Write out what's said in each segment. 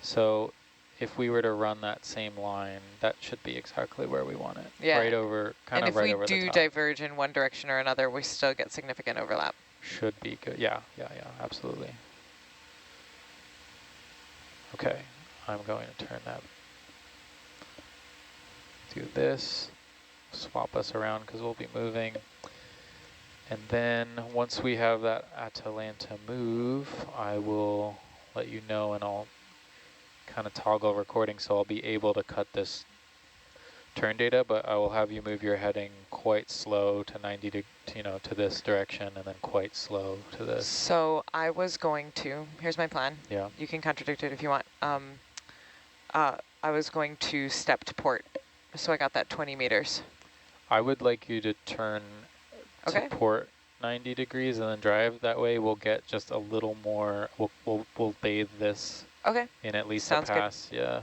So if we were to run that same line, that should be exactly where we want it. Yeah. Right over, kind And of if right we over the do top. diverge in one direction or another, we still get significant overlap. Should be good. Yeah, absolutely. Okay, I'm going to turn that. Do this, swap us around because we'll be moving. And then once we have that Atalanta move, I will let you know, and I'll kind of toggle recording so I'll be able to cut this turn data, but I will have you move your heading quite slow to 90 to this direction, and then quite slow to this. So I was going to, here's my plan. Yeah. You can contradict it if you want. I was going to step to port, so I got that 20 meters. I would like you to turn to port 90 degrees and then drive. That way we'll get just a little more, we'll bathe this in at least a pass. Good. Yeah.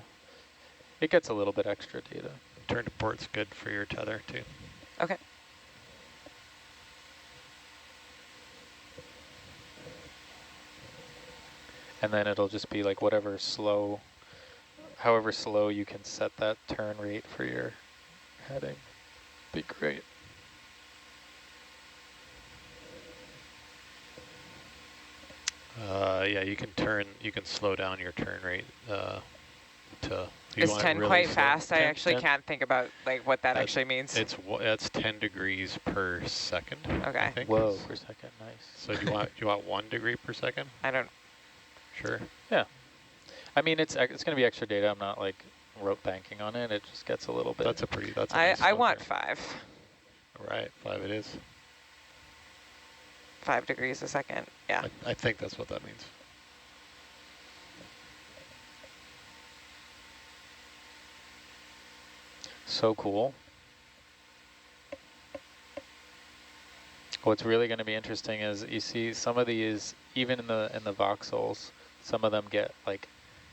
It gets a little bit extra data. Turn to port's good for your tether too. Okay. And then it'll just be like whatever slow, however slow you can set that turn rate for your heading. Be great. Yeah, you can slow down your turn rate to. Is 10 really quite fast? 10, I actually 10. Can't think about like what that actually means. That's 10 degrees per second. Okay. I think. Whoa, per second, nice. So do you want 1 degree per second? I don't. Sure. Yeah. I mean, it's going to be extra data. I'm not like rope banking on it. It just gets a little bit. That's a nice I want 5. All right, 5 it is. 5 degrees a second. Yeah. I think that's what that means. So cool. What's really going to be interesting is you see some of these, even in the voxels, some of them get like,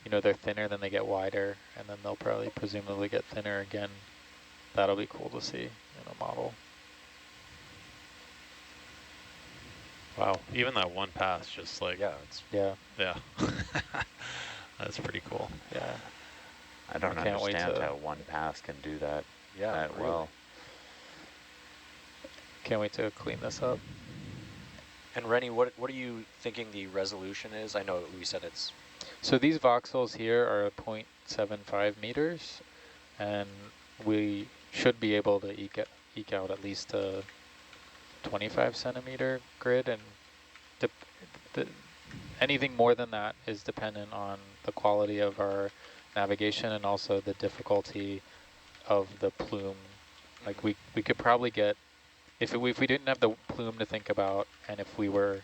they're thinner, then they get wider, and then they'll probably presumably get thinner again. That'll be cool to see in a model. Wow, even that one pass, just like yeah. That's pretty cool. Yeah. I don't understand how one pass can do that that well. Can't wait to clean this up. And Rennie, what are you thinking the resolution is? I know we said it's... So these voxels here are 0.75 meters, and we should be able to eke out at least a 25 centimeter grid, and anything more than that is dependent on the quality of our navigation and also the difficulty of the plume. Like we could probably get, if we didn't have the plume to think about, and if we were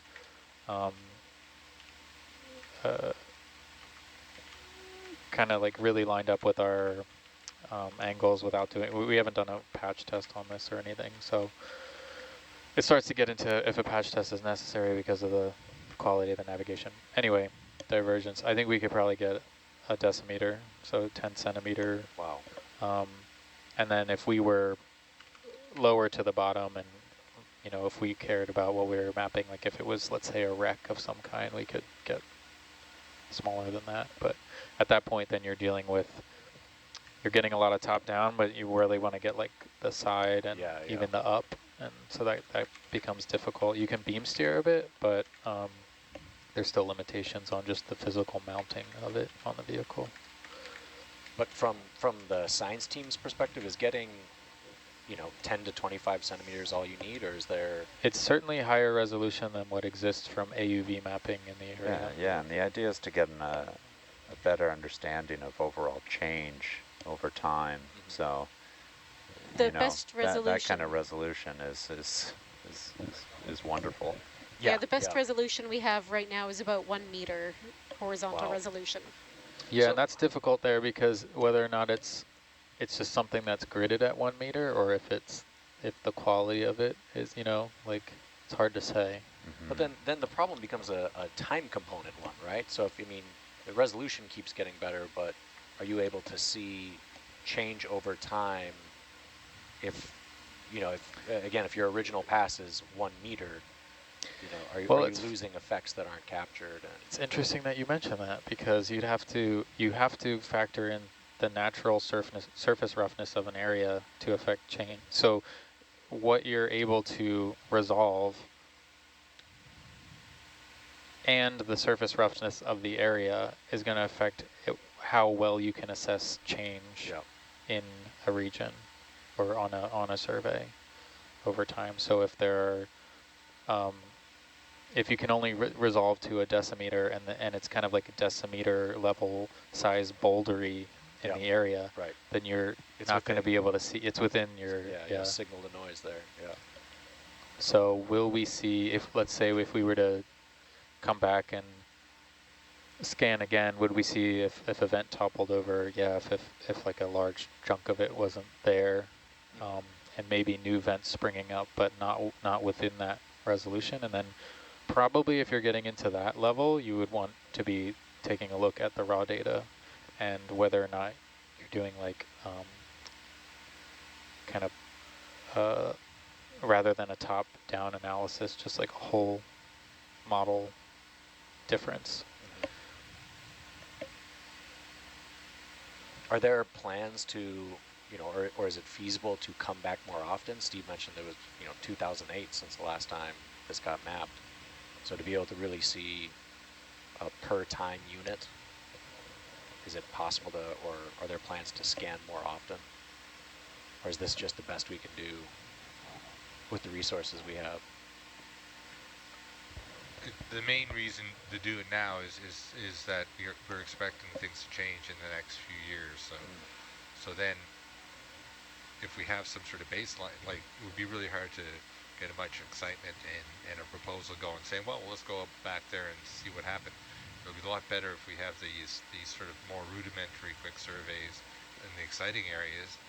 kind of like really lined up with our angles without doing, we haven't done a patch test on this or anything, so it starts to get into if a patch test is necessary because of the quality of the navigation. Anyway, divergence, I think we could probably get a decimeter, so 10 centimeter. Wow. And then if we were lower to the bottom and, if we cared about what we were mapping, like if it was, let's say, a wreck of some kind, we could get smaller than that. But at that point, then you're dealing with, you're getting a lot of top down, but you really want to get like the side and even the up. And so that becomes difficult. You can beam steer a bit, but there's still limitations on just the physical mounting of it on the vehicle. But from the science team's perspective, is getting 10 to 25 centimeters all you need, or is there... It's certainly higher resolution than what exists from AUV mapping in the area. Yeah, and the idea is to get a better understanding of overall change over time. So the best resolution, that kind of resolution is wonderful. Yeah, the best resolution we have right now is about 1 meter horizontal resolution. Yeah, so, and that's difficult there because whether or not it's just something that's gridded at 1 meter, or if the quality of it is, like, it's hard to say. But then the problem becomes a time component one, right? So if the resolution keeps getting better, but are you able to see change over time if, if your original pass is 1 meter, You know, are Well, you it's losing effects that aren't captured? And It's interesting that you mention that, because you have to factor in the natural surface roughness of an area to affect change. So what you're able to resolve and the surface roughness of the area is going to affect how well you can assess change in a region or on a survey over time. So if there are if you can only resolve to a decimeter and it's kind of like a decimeter level size bouldery in the area, then you're not going to be able to see. It's within your signal to noise there. Yeah. So will we see, if let's say if we were to come back and scan again, would we see if a vent toppled over? Yeah, if like a large chunk of it wasn't there, and maybe new vents springing up, but not within that resolution. And then probably if you're getting into that level, you would want to be taking a look at the raw data and whether or not you're doing like kind of rather than a top-down analysis, just like a whole model difference. Are there plans to, you know, or is it feasible to come back more often? Steve mentioned there was, 2008 since the last time this got mapped. So to be able to really see a per time unit, is it possible to, or are there plans to scan more often? Or is this just the best we can do with the resources we have? The main reason to do it now is that we're expecting things to change in the next few years. So then, if we have some sort of baseline, like it would be really hard to get a much excitement and a proposal going, saying, well, let's go back there and see what happened. It'll be a lot better if we have these sort of more rudimentary quick surveys in the exciting areas,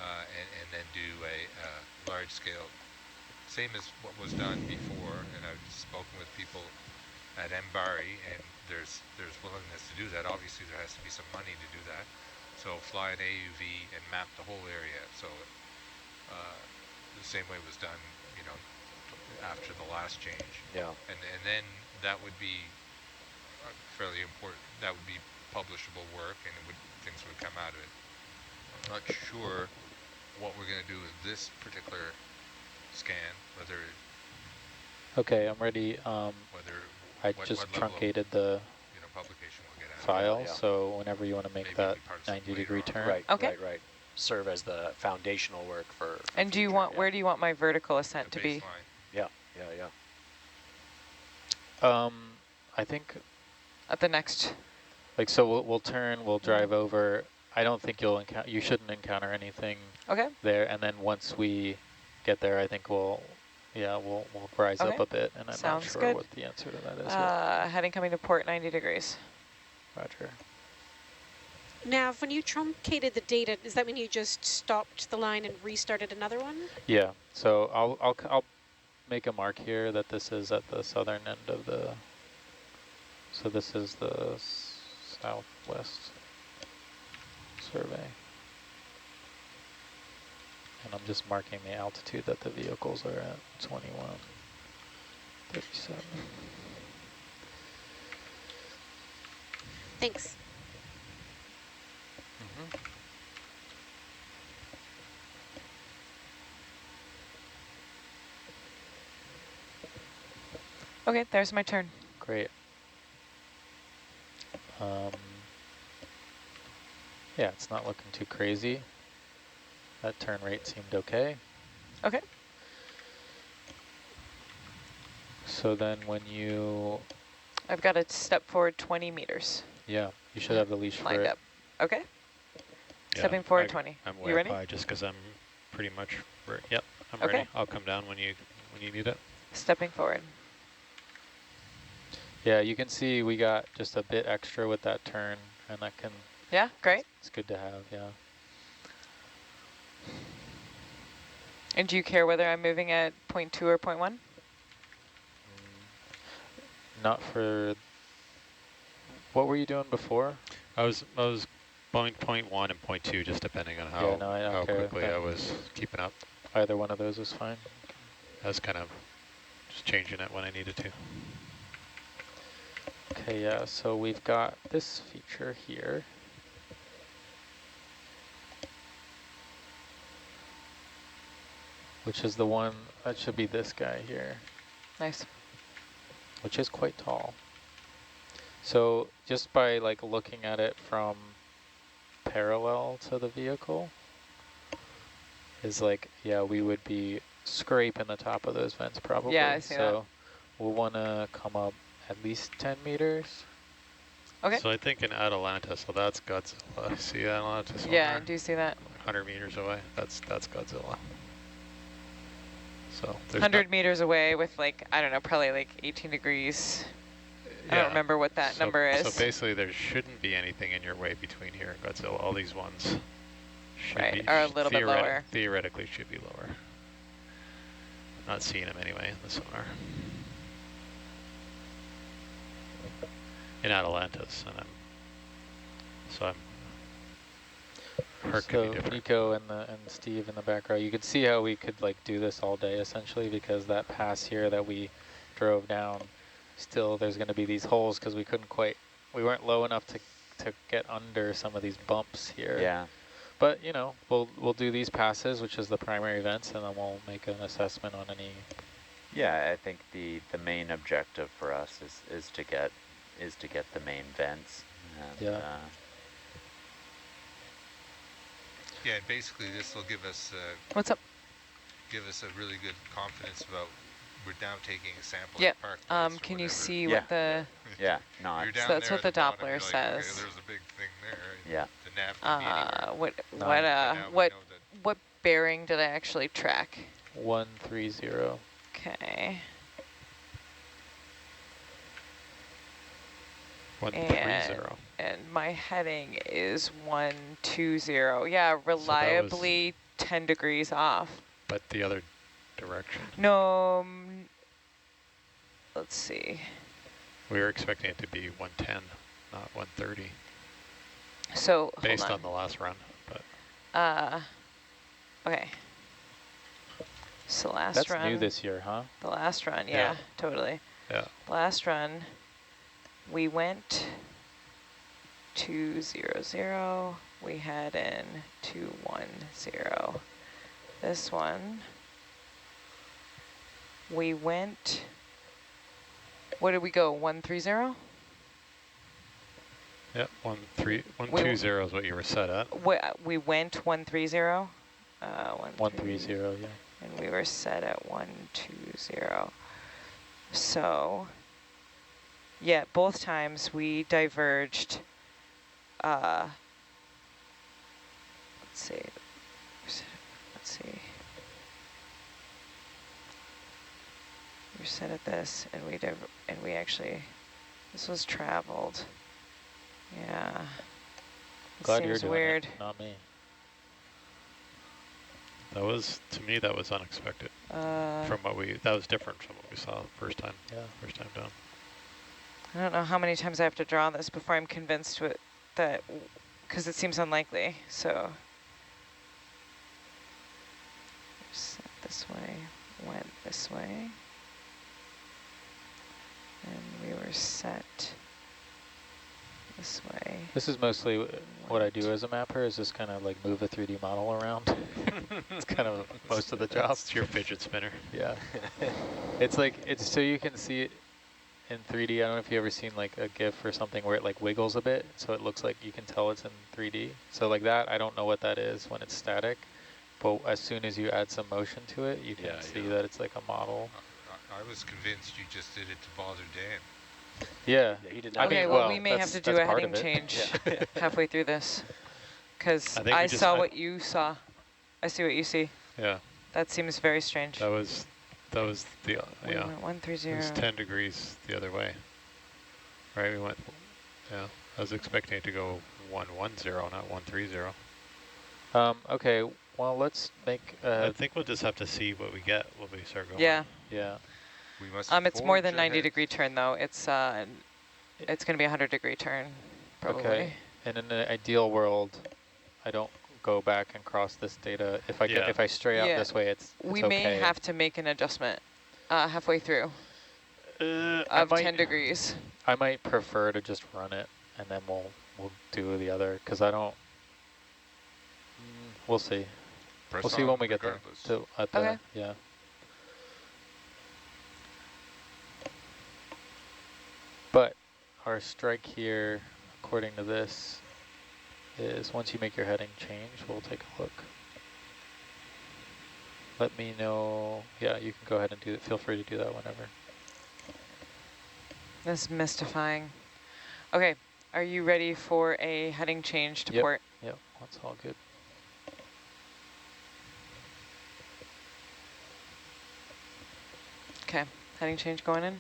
and then do a large scale. Same as what was done before, and I've spoken with people at Mbari, and there's willingness to do that. Obviously, there has to be some money to do that. So fly an AUV and map the whole area. So the same way it was done, after the last change. Yeah. And then that would be fairly important. That would be publishable work, and things would come out of it. I'm not sure what we're going to do with this particular scan, whether. Okay, I'm ready. Whether I just truncated the publication will get out file, Yeah. so whenever you want to make that 90-degree turn. Right. Okay. Right. Serve as the foundational work for And do you want, where do you want my vertical ascent to be? Yeah. I think At the next. like, so we'll turn, we'll drive over. I don't think you shouldn't encounter anything there. And then once we get there, I think we'll rise up a bit, and I'm not sure what the answer to that is yet. Heading coming to port 90 degrees. Roger. Now, when you truncated the data, does that mean you just stopped the line and restarted another one? Yeah. So I'll make a mark here that this is at the southern end of the. So this is the southwest survey. And I'm just marking the altitude that the vehicles are at, 21:37. Thanks. Okay, there's my turn. Great. Yeah, it's not looking too crazy. That turn rate seemed okay. Okay. So then when you... I've got to step forward 20 meters. Yeah, you should have the leash for it. Lined up. Okay. Yeah, Stepping forward 20. I'm You way ready? up high just because I'm pretty much... Yep, I'm Okay. ready. I'll come down when you need it. Stepping forward. Yeah, you can see we got just a bit extra with that turn, and that can... Yeah, great. It's good to have, yeah. And do you care whether I'm moving at 0.2 or 0.1? Not for... What were you doing before? I was going 0.1 and 0.2, just depending on how, Yeah, no, I don't care. quickly I was keeping up. Either one of those is fine. I was kind of Just changing it when I needed to. Okay, yeah, so we've got this feature here. Which is the one, that should be this guy here, Nice. which is quite tall. So just by like looking at it from parallel to the vehicle is like, yeah, we would be scraping the top of those vents probably. Yeah, I see that. So we'll want to come up at least 10 meters. Okay. So I think in Atalanta, so that's Godzilla. See Atalanta somewhere? Yeah, I do see that. 100 meters away. That's Godzilla. So there's 100 meters away with like, I don't know, probably like 18 degrees. I don't remember what that number is. So basically there shouldn't be anything in your way between here and Godzilla. All these ones should are a little bit lower. Theoretically should be lower. Not seeing them anyway in the sonar. In Atalanta's, and I'm Herc could be So different. Nico and Steve in the back row, you could see how we could like do this all day essentially, because that pass here that we drove down, still there's going to be these holes because we weren't low enough to get under some of these bumps here. Yeah. But you know, we'll do these passes, which is the primary events, and then we'll make an assessment on any. Yeah, I think the main objective for us is to get the main vents. And, Yeah. Yeah, and basically this will give us What's up? a really good confidence about we're now taking a sample Yep. of the park. Can you see Yeah. what the... Yeah, no, You're it's, down that's there what at the bottom, Doppler you're like, says. Okay, there's a big thing there. yeah. The nav can be anywhere. what But now we what know that what bearing did I actually track? 130. Okay. 130. And my heading is 120. Yeah, reliably 10 degrees off. But the other direction. No, let's see. We were expecting it to be 110, not 130, So based hold on the last run. But okay. So last That's run. new this year, huh? The last run, yeah, Yeah. totally. yeah, Last run, we went 200. We had in 210. This one, we went. What did we go? 130. yeah, 120 is what you were set at. We went 130. 130, yeah. And we were set at 120. So, yeah, both times we diverged. Let's see. Let's see. We're set at this, and we actually, this was traveled. Yeah. It Glad you're seems doing weird. it, not me. That was, to me, that was unexpected. From what that was different from what we saw first time. Yeah. First time down. I don't know how many times I have to draw this before I'm convinced that, because it seems unlikely. So, set this way, went this way, and we were set this way. This is mostly what I do as a mapper, is just kind of like move a 3D model around. It's kind of most of the job. It's your fidget spinner. Yeah. It's like, it's so you can see it in 3D. I don't know if you've ever seen like a GIF or something where it like wiggles a bit, so it looks like you can tell it's in 3D. So like that, I don't know what that is when it's static, but as soon as you add some motion to it, you can see that it's like a model. I was convinced you just did it to bother Dan. Yeah. He did I not. mean, Okay, well, we may have to do that's a part heading of it. change halfway through this, because I think we I just saw had- what you saw. I see what you see. Yeah, That seems very strange. that was the, We yeah. went 130. It was 10 degrees the other way. Right, we went, yeah. I was expecting it to go 110, not 130. Okay, well, let's make, I think we'll just have to see what we get when we start going. Yeah. yeah. We must It's more than forge 90 ahead. degree turn though. It's going to be a 100-degree turn, probably. Okay. And in an ideal world, I don't go back and cross this data. If I Yeah. if I stray out Yeah. this way, it's We okay. may have to make an adjustment. halfway through of 10 degrees. I might prefer to just run it, and then we'll do the other, because I don't. We'll see. Press We'll see on when we get there. regardless. At the, Okay. yeah. But our strike here, according to this, is once you make your heading change, we'll take a look. Let me know. Yeah, you can go ahead and do it. Feel free to do that whenever. This is mystifying. Okay, are you ready for a heading change to Yep. port? Yep, that's all good. Okay, heading change going in.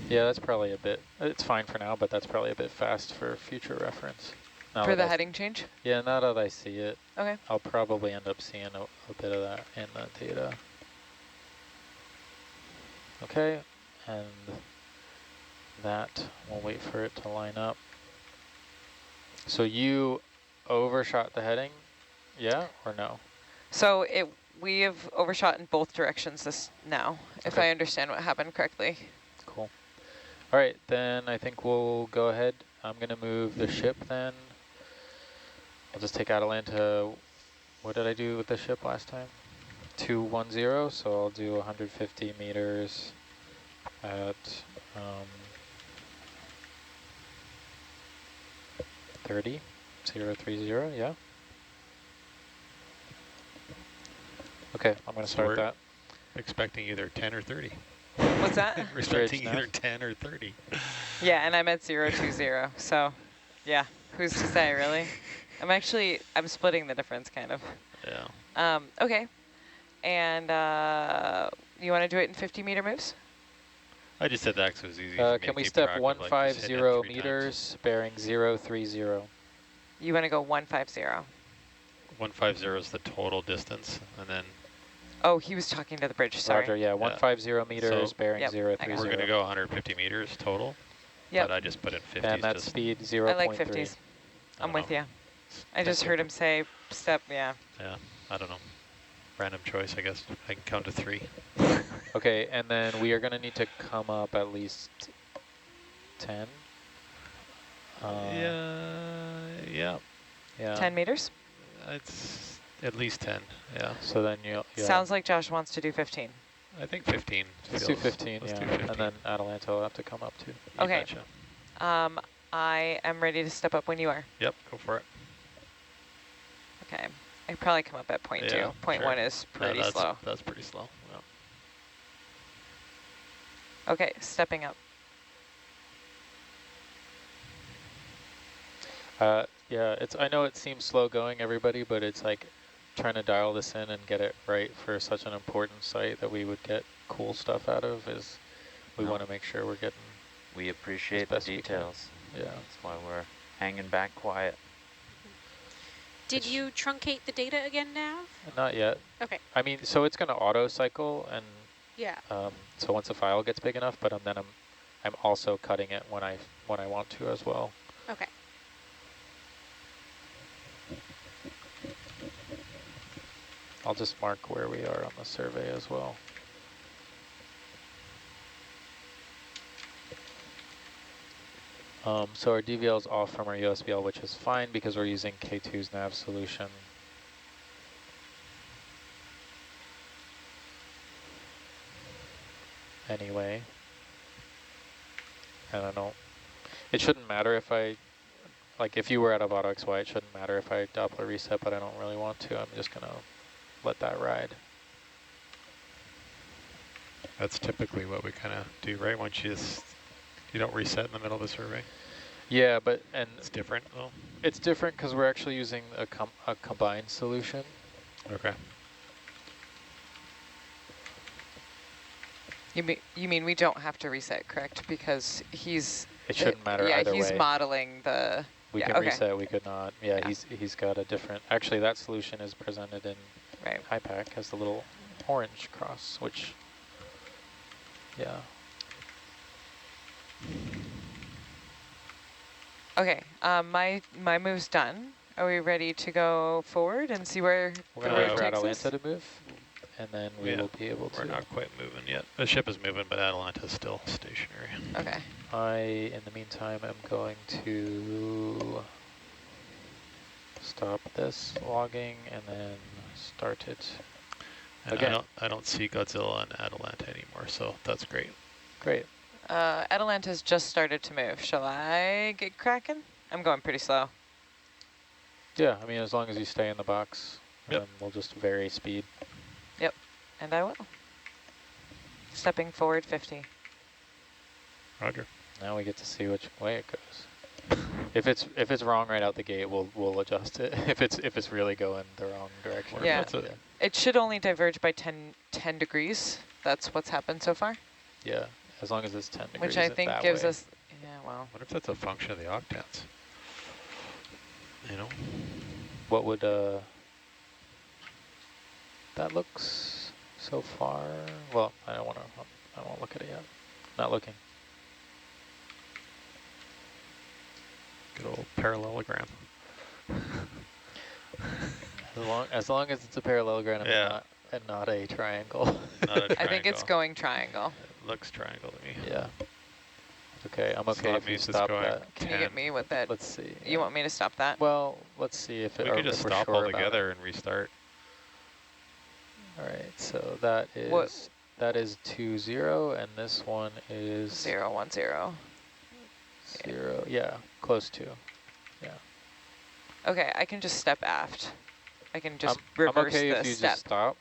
Yeah, that's probably a bit, it's fine for now, but that's probably a bit fast for future reference. Now For that the I- heading change? Yeah, now that I see it, Okay. I'll probably end up seeing a bit of that in the data. Okay, and that, we'll wait for it to line up. So you overshot the heading, yeah or no? So we have overshot in both directions this now, if Okay. I understand what happened correctly. Cool. All right, then I think we'll go ahead. I'm gonna move the ship then. I'll just take Atalanta. What did I do with the ship last time? 210, so I'll do 150 meters at 30, 030, yeah. Okay, I'm gonna So start we're that. expecting either 10 or 30. What's that? We're expecting Bridge either nav. 10 or 30. Yeah, and I'm at 020, so yeah, who's to say, really? I'm splitting the difference, kind of. Yeah. Okay, and you want to do it in 50-meter moves? I just said that 'cause it was easy for me Can to we keep step track of, like, just 150 hitting it 3 times. meters, bearing 030? You want to go 150. 150 is the total distance, and then Oh, he was talking to the bridge, sorry. Roger, yeah, 150 meters, So bearing Yep, I got 030. it. we're going to go 150 meters total. Yep. But I just put in 50s. And that's just, speed I 0.3. like 50s. I I'm don't with know. you. I just heard him say step, yeah. Yeah, I don't know. Random choice, I guess. I can count to 3. Okay, and then we are going to need to come up at least 10. Yeah. 10 meters? It's at least 10, yeah. So then you'll, yeah. Sounds like Josh wants to do 15. I think 15 Let's feels, do 15, let's yeah. do 15. And then Atalanta will have to come up too. You Okay. betcha. I am ready to step up when you are. Yep, go for it. Okay. I probably come up at point Yeah, 2. Point sure. 1 is pretty slow. That's pretty slow. Yeah. Okay, stepping up. Yeah, I know it seems slow going, everybody, but it's like trying to dial this in and get it right for such an important site that we would get cool stuff out of is we want to make sure we're getting. We appreciate the details. Yeah. That's why we're hanging back quiet. Did you truncate the data again, Nav? Not yet. Okay. I mean, so it's going to auto cycle, and Yeah. so once the file gets big enough, but then I'm also cutting it when I want to as well. Okay. I'll just mark where we are on the survey as well. So our DVL is off from our USBL, which is fine because we're using K2's nav solution. Anyway, I don't know. It shouldn't matter if if you were out of Auto XY, it shouldn't matter if I Doppler reset, but I don't really want to. I'm just gonna let that ride. That's typically what we kind of do, right? Once you don't reset in the middle of the survey. Yeah, but It's different, though. It's different because we're actually using a combined solution. Okay. You mean we don't have to reset, correct? Because It shouldn't matter yeah, either way. he's modeling the. We yeah, can okay. reset, we could not. Yeah, Yeah. he's got a different. Actually, that solution is presented in Right. HiPAC as the little orange cross, which, yeah. Okay, my move's done. Are we ready to go forward and see where We're the going to wait road for takes Atalanta us? to move, and then we Yeah, will be able to. We're not quite moving yet. The ship is moving, but Atalanta's still stationary. Okay. I, in the meantime, am going to stop this logging and then start it And again. I don't see Godzilla and Atalanta anymore, so that's great. Great. Atalanta's just started to move. Shall I get cracking? I'm going pretty slow. Yeah, I mean, as long as you stay in the box, Yep. we'll just vary speed. Yep, and I will. Stepping forward 50. Roger. Now we get to see which way it goes. If it's wrong right out the gate, we'll adjust it. If it's really going the wrong direction. Yeah. Yeah. It should only diverge by 10 degrees. That's what's happened so far. Yeah. As long as it's 10 degrees. Which I think that gives way. us, yeah, well. What if that's a function of the octants? You know? What would that looks so far? Well, I don't want to. I won't look at it yet. Not looking. Good old parallelogram. As long as it's a parallelogram Yeah. and not a triangle. Not a triangle. I think it's going triangle. It looks triangle to me. Yeah. Okay, I'm So okay that if you means it's stop going that. Can you get me with that? Let's see. You want me to stop that? Well, let's see if it. We or could just if we're stop sure about it. altogether and restart. All right, so that is What? that is 2-0, and this one is 0, 1, 0. 0. Yeah, close to. Yeah. Okay, I can just step aft. I can just I'm reverse okay the if you step. just stop.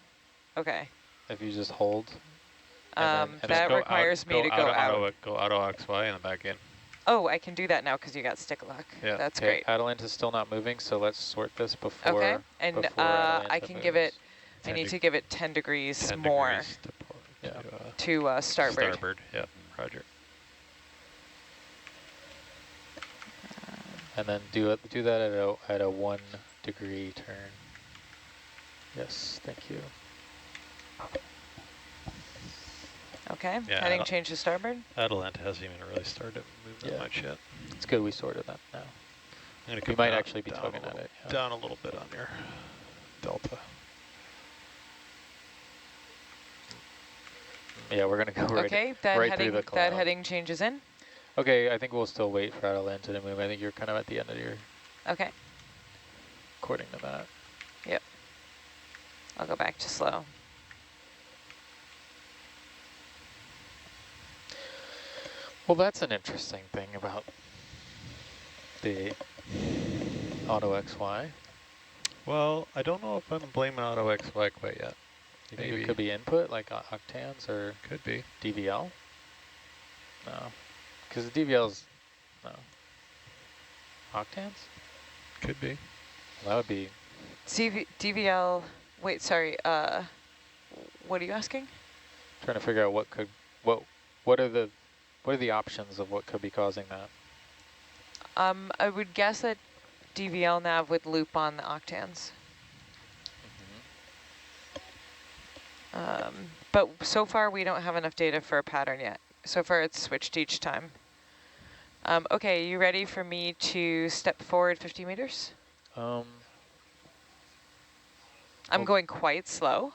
Okay. If you just hold. and then That Go requires me to go out. Go auto XY and then back in. Oh, I can do that now because you got stick lock. Yeah. That's Okay, great. Atalanta's still not moving, so let's sort this before. Okay, and before I Atalanta can give it, moves. I need to give it 10 degrees 10 more degrees to starboard. Starboard, yep, roger. And then do that at a 1 degree turn. Yes, thank you. Okay, Yeah, heading change to starboard. Atalanta hasn't even really started to move that Yeah. much yet. It's good we sorted that now. I'm gonna We come might down- actually be down tugging a at little- it. Yeah. Down a little bit on your delta. Yeah, we're gonna go right, Okay, that right heading through the cloud. that heading changes in. Okay, I think we'll still wait for Atalanta to move. I think you're kind of at the end of your, Okay, according to that. I'll go back to slow. Well, that's an interesting thing about the auto XY. Well, I don't know if I'm blaming auto XY quite yet. You think Maybe. it could be input, like octans or Could be. DVL? No, because the DVL's, no. Octans? Could be. Well, that would be, DVL, wait, sorry, what are you asking? trying to figure out what are the options of what could be causing that. I would guess that DVL nav would loop on the octans. But so far we don't have enough data for a pattern yet. So far it's switched each time. Okay, you ready for me to step forward 50 meters? Well, I'm going quite slow.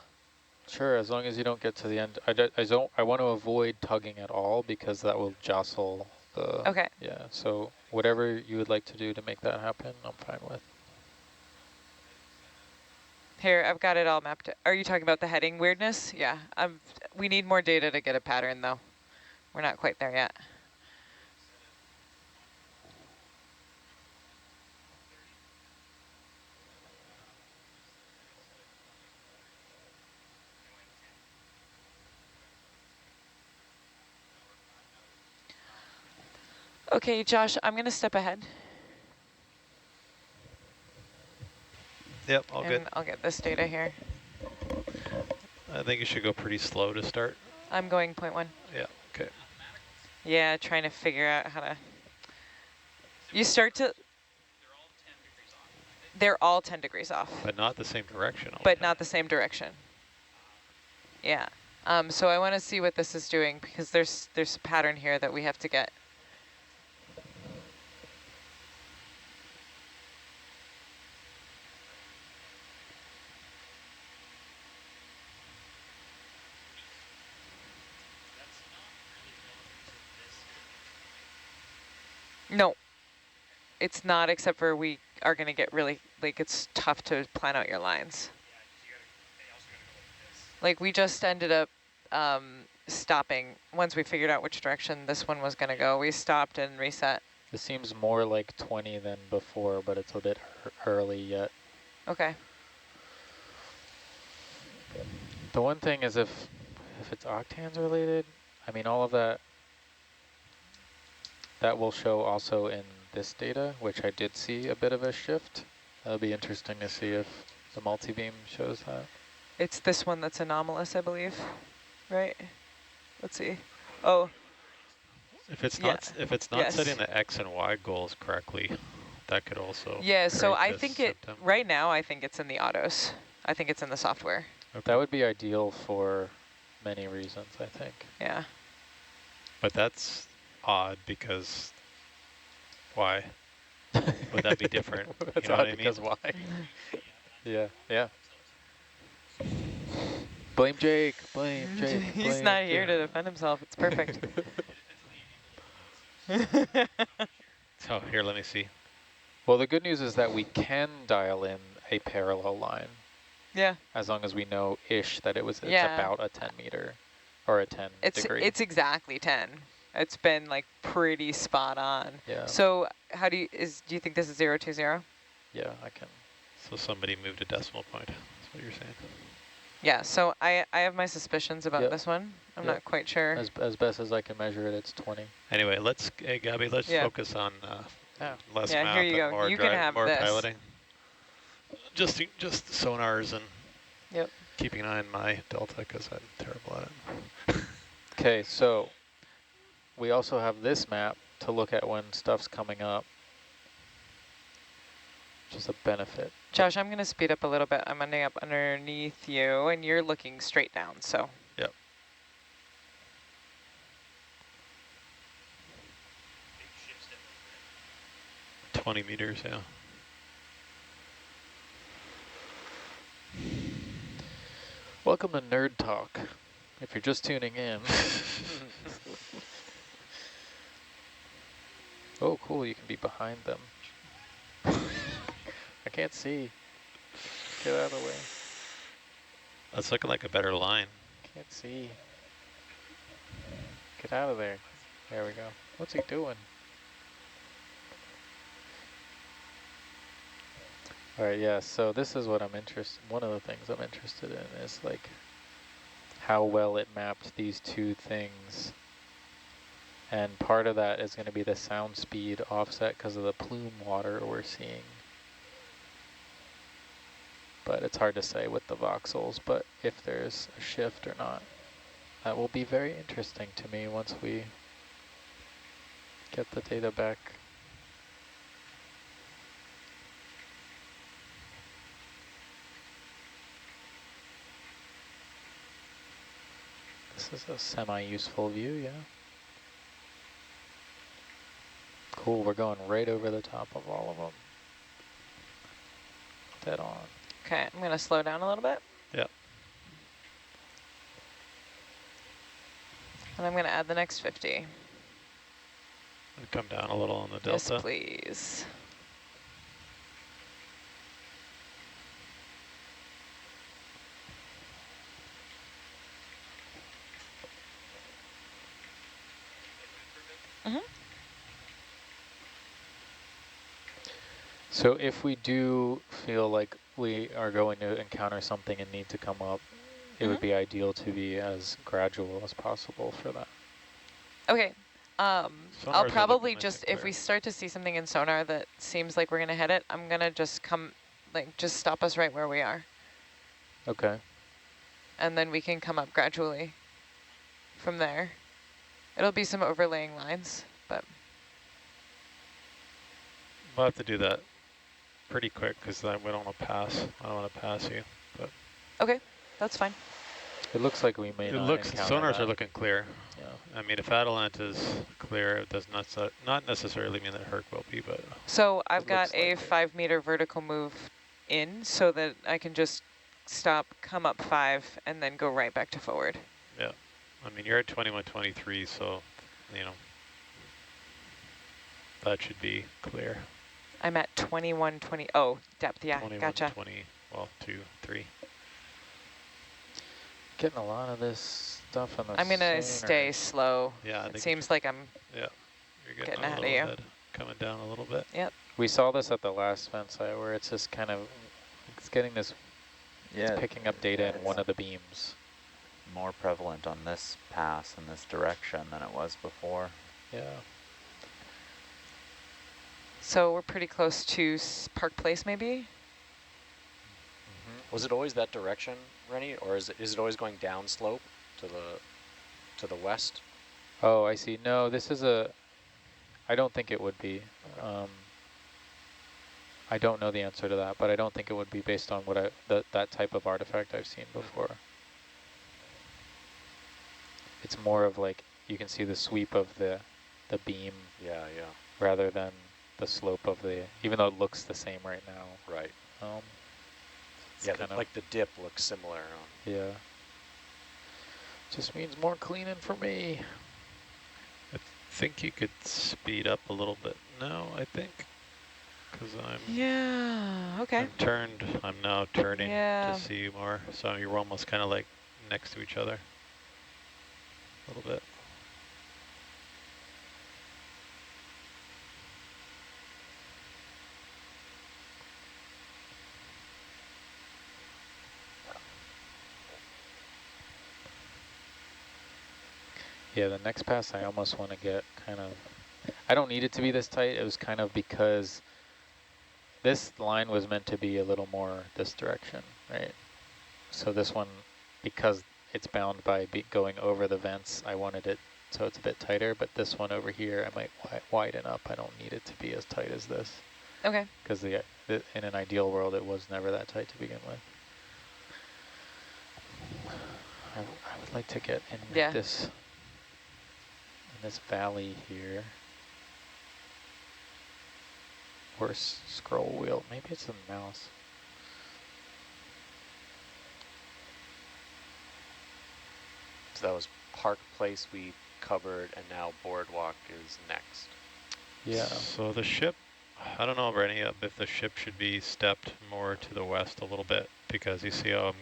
sure, as long as you don't get to the end. I want to avoid tugging at all because that will jostle the. Okay. Yeah. So whatever you would like to do to make that happen, I'm fine with. Here, I've got it all mapped. Are you talking about the heading weirdness? Yeah, we need more data to get a pattern though. We're not quite there yet. Okay, Josh, I'm gonna step ahead. Yep, all and good. I'll get this data here. I think you should go pretty slow to start. I'm going 0.1. Yeah, okay. Yeah, trying to figure out how to. You start to. They're all 10 degrees off. But not the same direction. all the But time. not the same direction. Yeah. So I want to see what this is doing because there's a pattern here that we have to get. No, it's not, except for we are going to get really, like, it's tough to plan out your lines. Like, we just ended up stopping. Once we figured out which direction this one was going to go, we stopped and reset. It seems more like 20 than before, but it's a bit early yet. Okay. The one thing is if it's octans related, I mean, all of that will show also in this data, which I did see a bit of a shift. That'll be interesting to see if the multi-beam shows that. It's this one that's anomalous, I believe, right? Let's see. Oh, If it's yeah. not Yes. setting the X and Y goals correctly, that could also. Yeah, so I create think this it, symptom. right now, I think it's in the autos. I think it's in the software. Okay. That would be ideal for many reasons, I think. Yeah. But that's odd because why? Would that be different? That's You know odd what I mean? because why? Yeah, yeah. Blame Jake, blame Jake, He's blame not here Jake. to defend himself. It's perfect. So here, let me see. Well, the good news is that we can dial in a parallel line Yeah. as long as we know ish that it's Yeah. about a 10 meter or a 10 degree. It's exactly 10. It's been like pretty spot on. Yeah. So how do you think this is 020? Yeah, I can. So somebody moved a decimal point. That's what you're saying. Yeah, so I have my suspicions about Yep. this one. I'm Yep. not quite sure. As best as I can measure it, it's 20. Anyway, hey Gabby, let's Yeah. focus on less Yeah, map here you and go. more You can have more this. piloting. Just sonars and Yep. keeping an eye on my delta because I'm terrible at it. Okay, so we also have this map to look at when stuff's coming up, which is a benefit. Josh, I'm going to speed up a little bit. I'm ending up underneath you, and you're looking straight down, so. Yep. $20 meters, yeah. Welcome to Nerd Talk. If you're just tuning in. Oh, cool, you can be behind them. I can't see. Get out of the way. That's looking like a better line. Can't see. Get out of there. There we go. What's he doing? All right, yeah, so this is what I'm interested, one of the things I'm interested in is like how well it mapped these two things. And part of that is going to be the sound speed offset because of the plume water we're seeing. But it's hard to say with the voxels, but if there's a shift or not. That will be very interesting to me once we get the data back. This is a semi-useful view, yeah. Cool, we're going right over the top of all of them. Dead on. Okay, I'm going to slow down a little bit. Yep. And I'm going to add the next 50. And come down a little on the delta. Yes, please. So if we do feel like we are going to encounter something and need to come up, it would be ideal to be as gradual as possible for that. Okay. I'll Sonars are probably looking just, nice and if we clear. start to see something in sonar that seems like we're going to hit it, I'm going to just just stop us right where we are. Okay. And then we can come up gradually from there. It'll be some overlaying lines, but. We'll have to do that pretty quick because we don't want to pass. I don't want to pass you. But Okay, that's fine. It looks like we may not encounter sonars that. are looking clear. Yeah. I mean, if Adelant is clear, it does not necessarily mean that Herc will be, but. So I've It got looks a like it. 5 meter vertical move in so that I can just stop, come up 5, and then go right back to forward. Yeah. I mean, you're at 21, 23, so, you know, that should be clear. I'm at 21, 20. Oh, depth. Yeah, 21, gotcha. 20, well, 2, 3. Getting a lot of this stuff on the I'm going to sonar. stay slow. Yeah, I It think seems like I'm yeah, you're getting a ahead of little you. ahead, coming down a little bit. Yep. We saw this at the last vent site where it's just kind of, it's getting this, Yeah, it's picking up data in one of the beams. more prevalent on this pass in this direction than it was before. Yeah. So we're pretty close to Park Place, maybe? Was it always that direction, Rennie, or is it always going down slope to the west? Oh, I see. No, this is a, I don't think it would be. I don't know the answer to that, but I don't think it would be based on what that type of artifact I've seen before. It's more of like, you can see the sweep of the beam Yeah, yeah. rather than the slope of the, even though it looks the same right now. Right. It's Yeah, kind of, like the dip looks similar. yeah. Just means more cleaning for me. I think you could speed up a little bit now, I think. Because Yeah, okay. I'm now turning Yeah. to see more. So you're almost kind of like next to each other. A little bit. Yeah, the next pass I almost want to get kind of, I don't need it to be this tight. It was kind of because this line was meant to be a little more this direction, right? So this one, because it's bound by going over the vents, I wanted it so it's a bit tighter, but this one over here, I might widen up. I don't need it to be as tight as this. Okay. Because in an ideal world, it was never that tight to begin with. I would like to get in this valley here. Or scroll wheel. Maybe it's a mouse. So that was Park Place we covered, and now Boardwalk is next. Yeah. So the ship, I don't know, Rennie, if the ship should be stepped more to the west a little bit, because you see how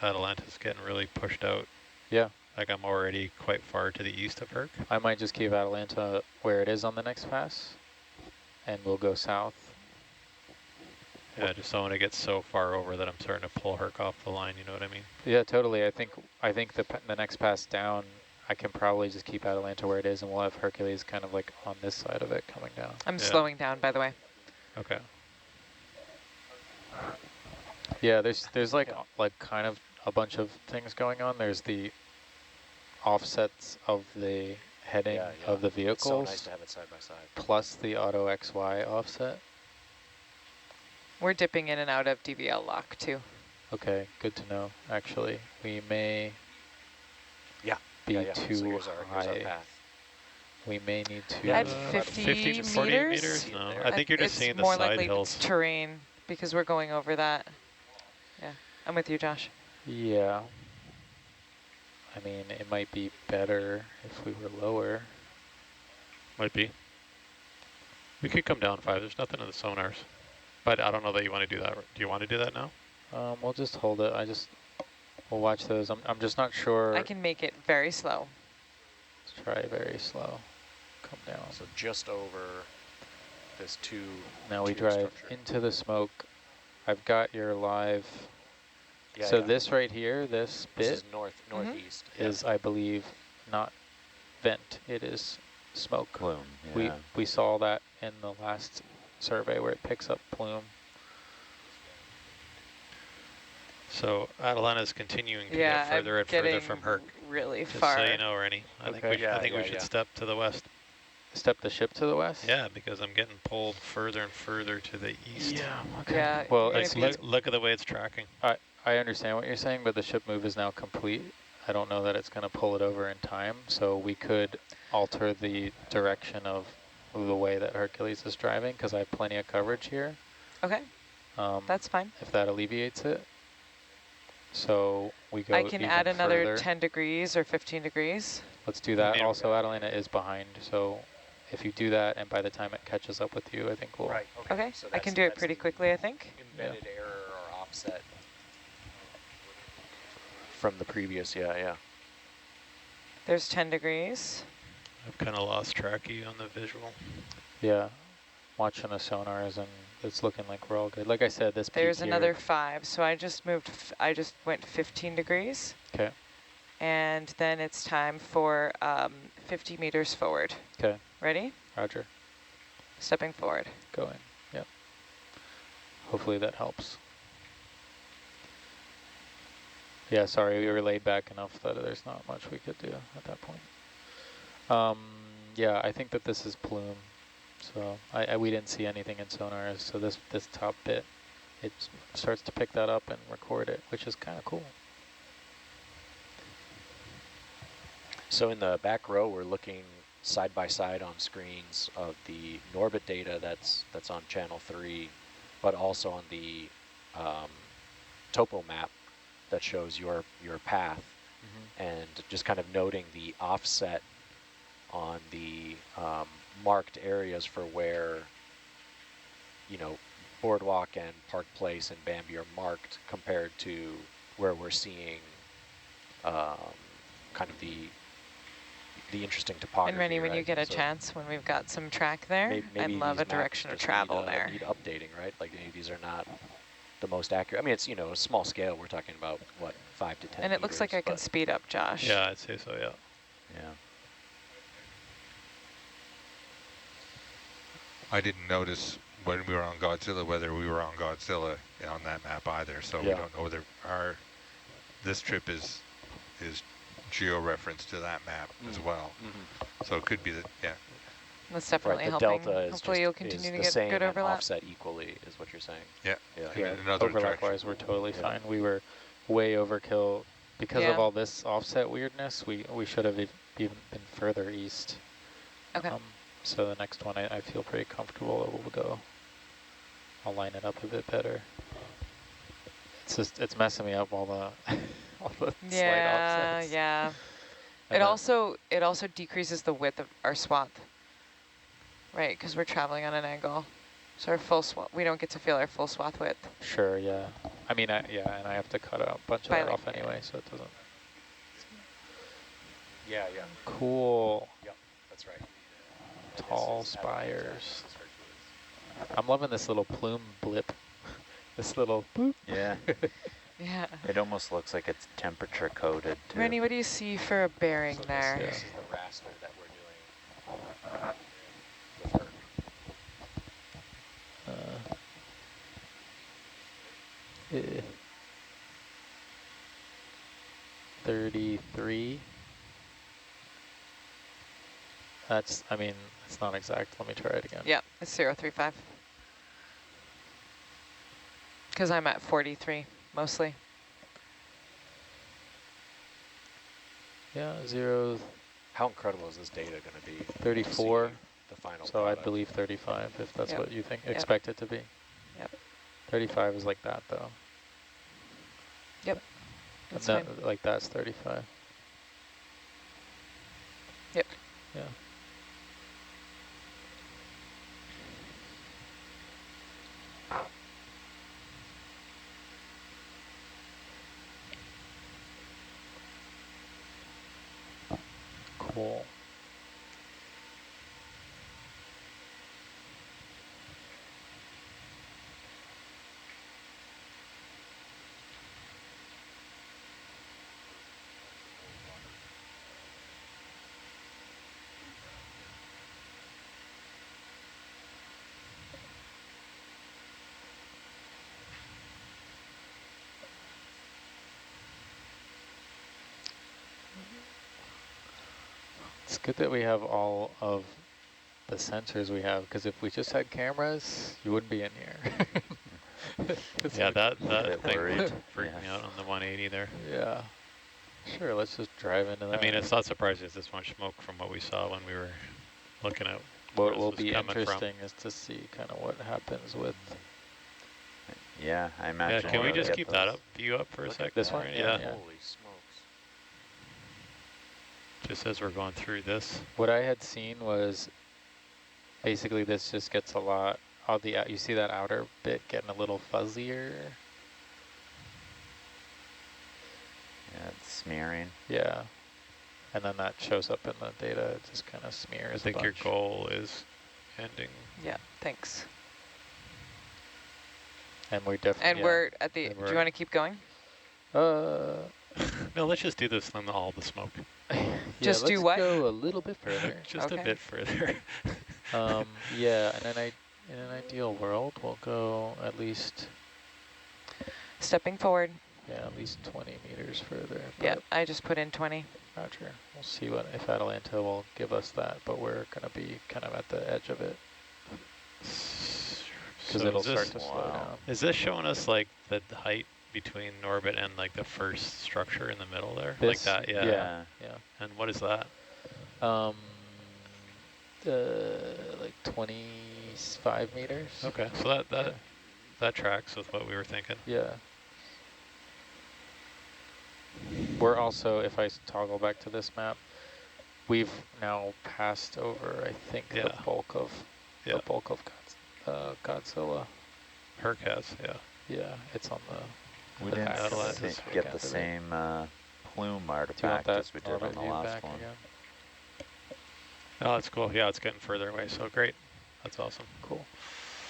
Atalanta's getting really pushed out. Yeah. Like I'm already quite far to the east of Herc. I might just keep Atalanta where it is on the next pass, and we'll go south. Yeah, just don't want to get so far over that I'm starting to pull Herc off the line, you know what I mean? Yeah, totally. I think the next pass down, I can probably just keep Atalanta where it is, and we'll have Hercules kind of like on this side of it coming down. I'm slowing down, by the way. Okay. Yeah, there's like kind of a bunch of things going on. There's the offsets of the heading of the vehicles. It's so nice to have it side by side. Plus the auto XY offset. We're dipping in and out of DVL lock too. Okay, good to know. Actually, we may be too so here's our high. path. We may need to... At 50 to 40 meters? meters? No, I think you're just seeing the more side likely hills. it's terrain because we're going over that. Yeah, I'm with you, Josh. Yeah. I mean, it might be better if we were lower. Might be. We could come down 5. There's nothing in the sonars. But I don't know that you want to do that. Do you want to do that now? We'll just hold it. We'll watch those. I'm just not sure. I can make it very slow. Let's try very slow. Come down. So just over this Now we drive structure. into the smoke. I've got your live. Yeah, So this right here, this bit is northeast. is, I believe, not vent. It is smoke. Plume, yeah. We saw that in the last survey where it picks up plume. So Atalanta is continuing to get further and further from Herc. Really Just far. so you know, Rennie. I think we should step to the west. Step the ship to the west? Yeah, because I'm getting pulled further and further to the east. Yeah, okay. Yeah, well, Like, look at the way it's tracking. I understand what you're saying, but the ship move is now complete. I don't know that it's going to pull it over in time, so we could alter the direction of the way that Hercules is driving, because I have plenty of coverage here. Okay, that's fine. If that alleviates it. So we go I can even add another further. 10 degrees or 15 degrees. Let's do that. Also, Atalanta is behind, so if you do that, and by the time it catches up with you, I think we'll. Right. Okay, So I can do it that's pretty the quickly, I think. Embedded error or offset from the previous. Yeah. There's 10 degrees. I've kind of lost track of you on the visual. Yeah, watching the sonars, and it's looking like we're all good. Like I said, this peak There's here. another 5, so I just moved, I just went 15 degrees. Okay. And then it's time for 50 meters forward. Okay. Ready? Roger. Stepping forward. Going. Yep. Hopefully that helps. Yeah, sorry, we were laid back enough that there's not much we could do at that point. Yeah, I think that this is plume. So we didn't see anything in sonars. So this top bit, it starts to pick that up and record it, which is kind of cool. So in the back row, we're looking side by side on screens of the Norbit data that's on channel 3, but also on the topo map that shows your path, and just kind of noting the offset on the marked areas for where, you know, Boardwalk and Park Place and Bambi are marked compared to where we're seeing kind of the interesting topography. And Rennie, when right? you get a So chance, when we've got some track there, maybe I'd love these a direction of maps just travel there. need updating, right? Like maybe these are not the most accurate. I mean, it's, you know, a small scale. We're talking about, what, 5 to 10 And it looks like I can speed up, Josh. Yeah, I'd say so, yeah. Yeah. I didn't notice when we were on Godzilla whether we were on Godzilla on that map either, so we don't know whether this trip is geo-referenced to that map as well. So it could be that, yeah. That's definitely the helping. delta is Hopefully you'll continue to get good overlap. Offset equally is what you're saying. Yeah. Yeah, Another overlap-wise, we're totally fine. We were way overkill. Because of all this offset weirdness, we should have even been further east. Okay. So the next one, I feel pretty comfortable that we'll go. I'll line it up a bit better. It's just, it's messing me up, all the, all the slight offsets. Yeah. And It also decreases the width of our swath, right? Because we're traveling on an angle. So our full swath, we don't get to feel our full swath width. Sure, yeah. I mean, yeah, and I have to cut a bunch of that off anyway, so it doesn't. Yeah. Cool. Yep, that's right. Tall spires. I'm loving this little plume blip. This little boop. Yeah. Yeah. It almost looks like it's temperature coded too. Rennie, what do you see for a bearing there? This is the raster that we're doing with her. 33. That's, I mean, it's not exact. Let me try it again. Yeah, it's 035. Because I'm at 43, mostly. Yeah, 0. How incredible is this data going to be? 34. The final so product. I believe 35, if that's Yep. what you think. Yep. Expect it to be. Yep. 35 is like that, though. Yep. That's No, fine. like that's 35. Yep. Yeah. Cool. It's good that we have all of the sensors we have, because if we just had cameras, you wouldn't be in here. Yeah, that thing worried. freaked me out on the 180 there. Yeah. Sure, let's just drive into that. I mean, it's not surprising there's this much smoke from what we saw when we were looking at what where this will was be coming interesting is to see kind of what happens with Yeah, I Yeah, imagine. can we we'll just get keep those. that up, view up for a Look sec? at This that. one? Yeah. Yeah. Holy smokes. Just as we're going through this. what I had seen was Basically, this just gets a lot, you see that outer bit getting a little fuzzier? Yeah, it's smearing. Yeah. And then that shows up in the data, it just kind of smears I think a your bunch. goal is ending. Yeah, thanks. And we're definitely, And we're at the, And do you want to keep going? No, let's just do this then all the smoke. yeah, Just do let's what? go a little bit further. Just Okay. a bit further. Yeah, and then in an ideal world, we'll go at least, Stepping forward. yeah, at least 20 meters further. Yeah, But I just put in 20. Roger. We'll see if Atalanta will give us that, but we're going to be kind of at the edge of it because So it'll is start this, to slow down. is this showing us like the height between Norbit and like the first structure in the middle there? Like This? that, yeah. Yeah. And what is that? Like 25 meters. Okay, so Yeah. that tracks with what we were thinking. Yeah. We're also, if I toggle back to this map, we've now passed over, I think, the bulk of Godzilla. Herc has, yeah. Yeah, it's on the. We the didn't back of it. get the same plume artifact that as we did on the last one. Again? Oh, that's cool. Yeah, it's getting further away, so great. That's awesome. Cool.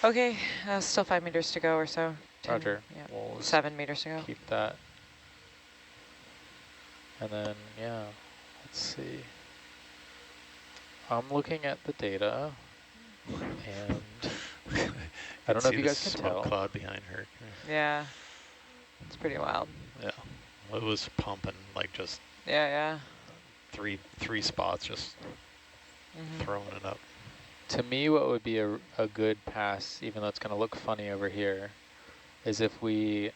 Okay, still 5 meters to go or so. 10, Roger. Yeah. We'll 7 meters to go. keep that. And then, yeah, let's see. I'm looking at the data, and I don't know if you guys can tell. Cloud behind her. Yeah, it's pretty wild. Yeah, well, it was pumping like just Yeah. three spots, just throwing it up. To me, what would be a good pass, even though it's going to look funny over here, is if we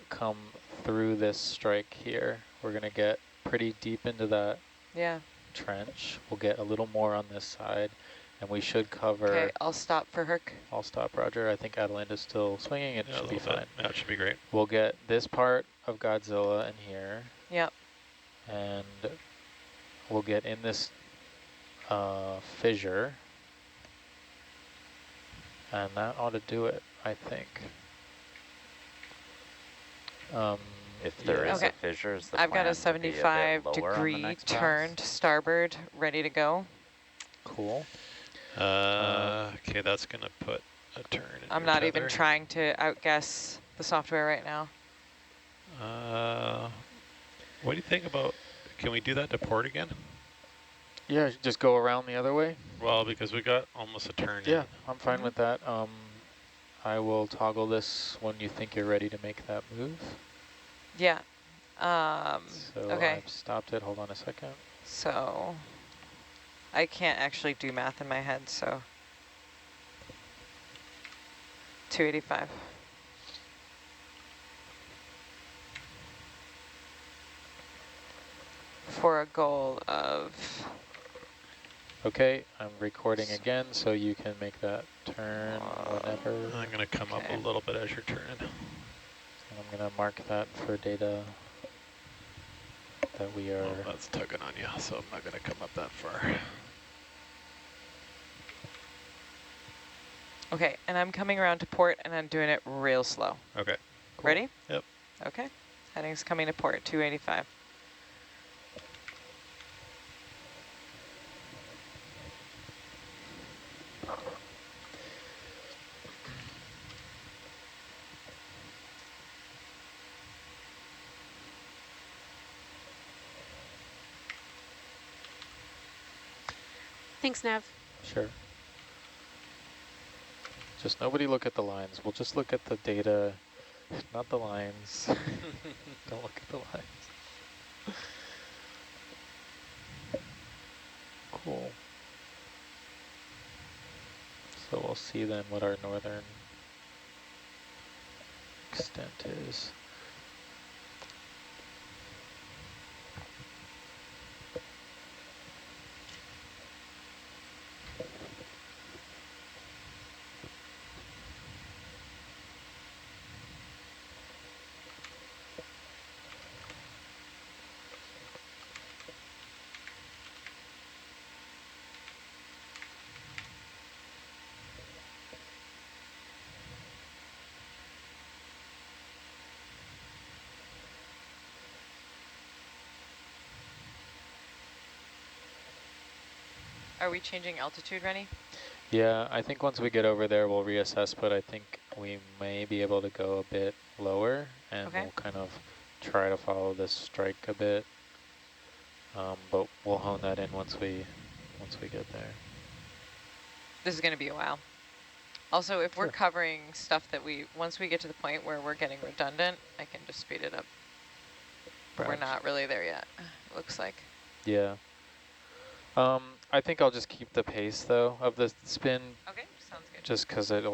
come through this strike here. We're going to get pretty deep into that trench. We'll get a little more on this side, and we should cover. Okay, I'll stop for Herc. I'll stop, Roger. I think Atalanta's still swinging. It should be fine. Yeah, it should be great. We'll get this part of Godzilla in here. Yep. And we'll get in this fissure. And that ought to do it, I think. If there is a fissure, is the I've got plan a to be a bit 75-degree lower on the next pass? turn to starboard, ready to go. Cool. Okay, that's going to put a turn in I'm your not tether. even trying to outguess the software right now. What do you think about, can we do that to port again? Yeah, just go around the other way. Well, because we got almost a turn in. Yeah, I'm fine with that. I will toggle this when you think you're ready to make that move. Yeah. So okay. I've stopped it. Hold on a second. So I can't actually do math in my head, so 285. For a goal of... Okay, I'm recording again, so you can make that turn whenever. I'm going to come up a little bit as you're turning. And I'm going to mark that for data that we are... Well, that's tugging on you, so I'm not going to come up that far. Okay, and I'm coming around to port, and I'm doing it real slow. Okay. Cool. Ready? Yep. Okay. Heading's coming to port, 285. Thanks, Nav. Sure. Just nobody look at the lines. We'll just look at the data, not the lines. Don't look at the lines. Cool. So we'll see then what our northern extent is. Are we changing altitude, Rennie? Yeah, I think once we get over there, we'll reassess, but I think we may be able to go a bit lower, and Okay. we'll kind of try to follow this strike a bit. But we'll hone that in once we get there. This is going to be a while. Also, if we're Sure. covering stuff that once we get to the point where we're getting redundant, I can just speed it up. But we're Perhaps. not really there yet, looks like. Yeah. I think I'll just keep the pace, though, of the spin, Okay, sounds good. just because it's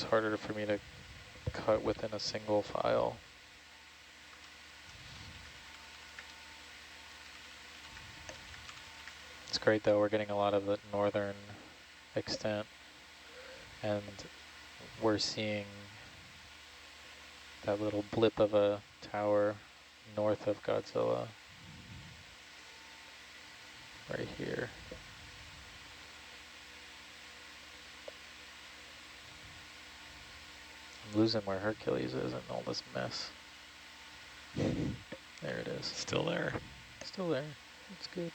harder for me to cut within a single file. It's great, though. We're getting a lot of the northern extent, and we're seeing that little blip of a tower north of Godzilla right here. I'm losing where Hercules is in all this mess. There it is. Still there. Still there. That's good.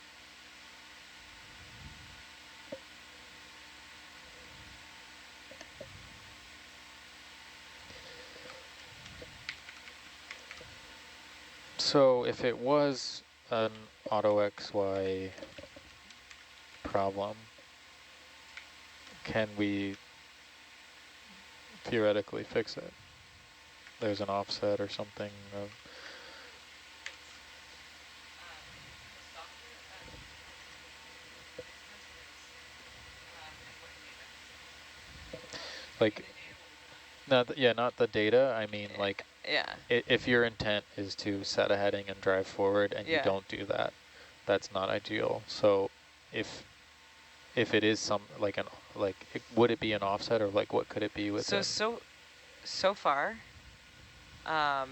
So if it was an auto XY problem, can we theoretically fix it? There's an offset or something. Like, not the data. I mean, like, Yeah. if your intent is to set a heading and drive forward, and you don't do that, that's not ideal. So, if it is would it be an offset, or like what could it be within? So far, let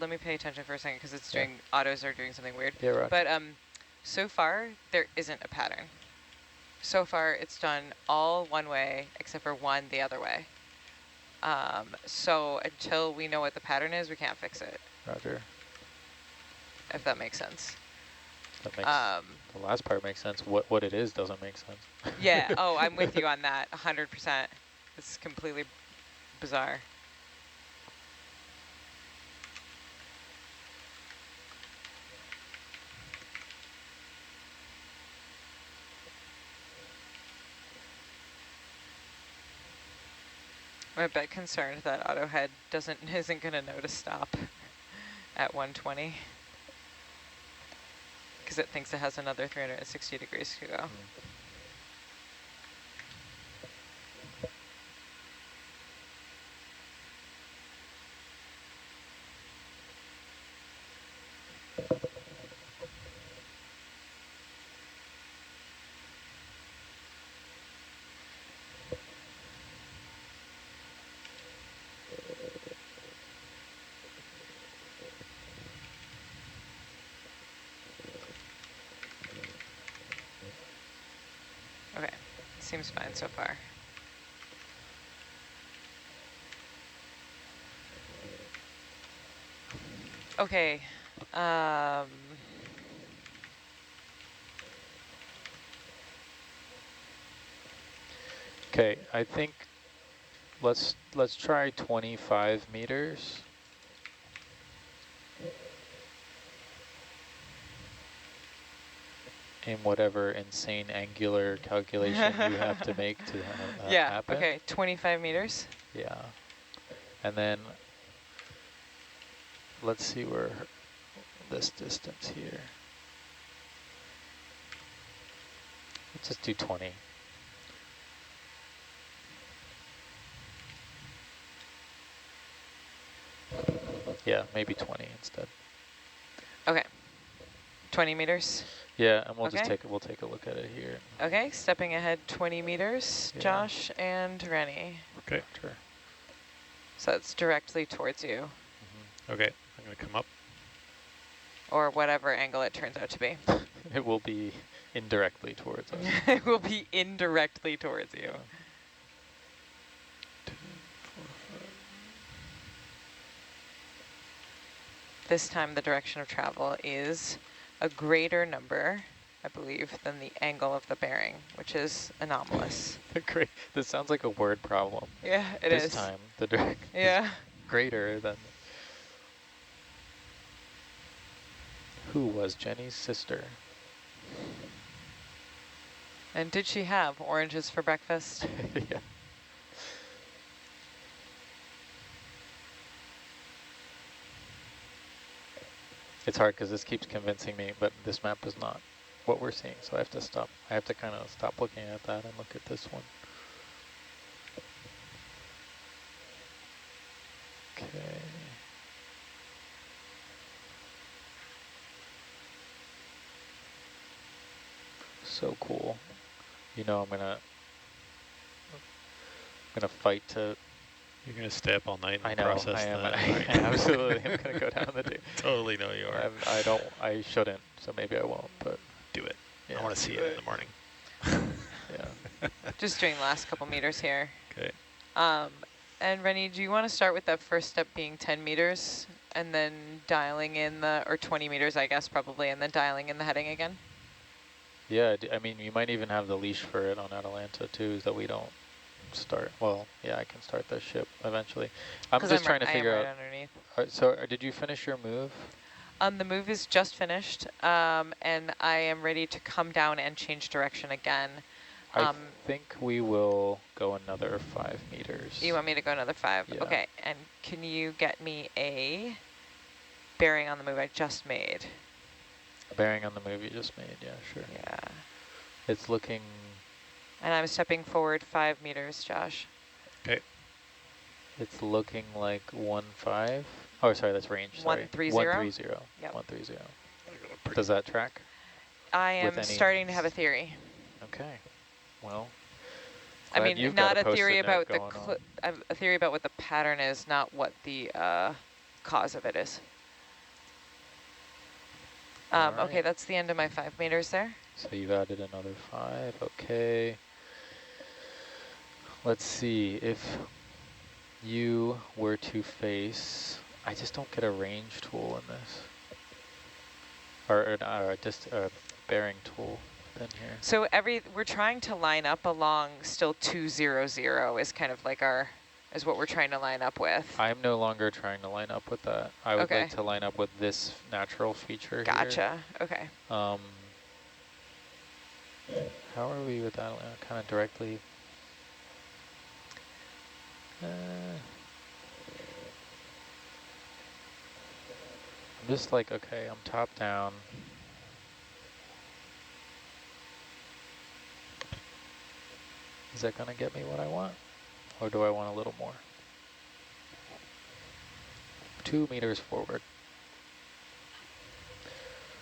me pay attention for a second because it's doing autos are doing something weird. Yeah, right. But so far there isn't a pattern. So far it's done all one way except for one the other way. So until we know what the pattern is, we can't fix it. Roger. If that makes sense. That makes the last part makes sense. What it is doesn't make sense. Yeah. Oh, I'm with you on that. 100%. It's completely bizarre. I'm a bit concerned that AutoHead isn't going to know to stop at 120 because it thinks it has another 360 degrees to go. Okay, seems fine so far. Okay. Okay, I think let's try 25 meters. In whatever insane angular calculation you have to make to happen. Okay, 25 meters. Yeah. And then let's see where this distance here. Let's just do 20. Yeah, maybe 20 instead. Okay. 20 meters. Yeah, and we'll Okay. just we'll take a look at it here. Okay, stepping ahead 20 meters, Yeah. Josh and Rennie. Okay. Sure. So that's directly towards you, Okay, I'm going to come up. or whatever angle it turns out to be. It will be indirectly towards us. It will be indirectly towards you. 2, 4, 5. This time the direction of travel is a greater number I believe, than the angle of the bearing, which is anomalous. Great. This sounds like a word problem. Yeah, it is. This time, the drag is Yeah. greater than... Who was Jenny's sister? And did she have oranges for breakfast? Yeah. It's hard because this keeps convincing me, but this map is not what we're seeing, so I have to stop. I have to kind of stop looking at that and look at this one. Okay. So cool. You know, I'm gonna fight to... You're going to stay up all night and I know, process I am. that. I right? absolutely am going to go down the day. Totally know you are. I shouldn't, so maybe I won't, but... Do it. Yeah, I want to see it in the morning. Yeah. Just doing the last couple meters here. Okay. And Rennie, do you want to start with that first step being 10 meters and then dialing in the, or 20 meters, I guess, probably, and then dialing in the heading again? Yeah, I mean, you might even have the leash for it on Atalanta too, so that we don't start. Well, yeah, I can start the ship eventually. I'm just trying to figure out. Underneath. So, did you finish your move? The move is just finished, and I am ready to come down and change direction again. I think we will go another 5 meters. You want me to go another 5? Yeah. Okay, and can you get me a bearing on the move I just made? Bearing on the move you just made, yeah, sure. Yeah. It's looking... And I'm stepping forward 5 meters, Josh. Okay. It's looking like 1-5. Oh, sorry, that's range. Sorry. 130? 130. Yep. 130. Does that track? I am any- starting to have a theory. Okay. Well, I glad mean, you've not got a theory Post-it note about the going on. a theory about what the pattern is, not what the cause of it is. All Okay, right. that's the end of my 5 meters there. So you've added another 5. Okay. Let's see if you were to face. I just don't get a range tool in this, or just a bearing tool in here. So we're trying to line up along still 200 is kind of like is what we're trying to line up with. I'm no longer trying to line up with that. I would Okay. like to line up with this natural feature Gotcha. Okay. here. How are we with that? Kind of directly. I'm just like, okay, I'm top down. Is that going to get me what I want? Or do I want a little more? 2 meters forward.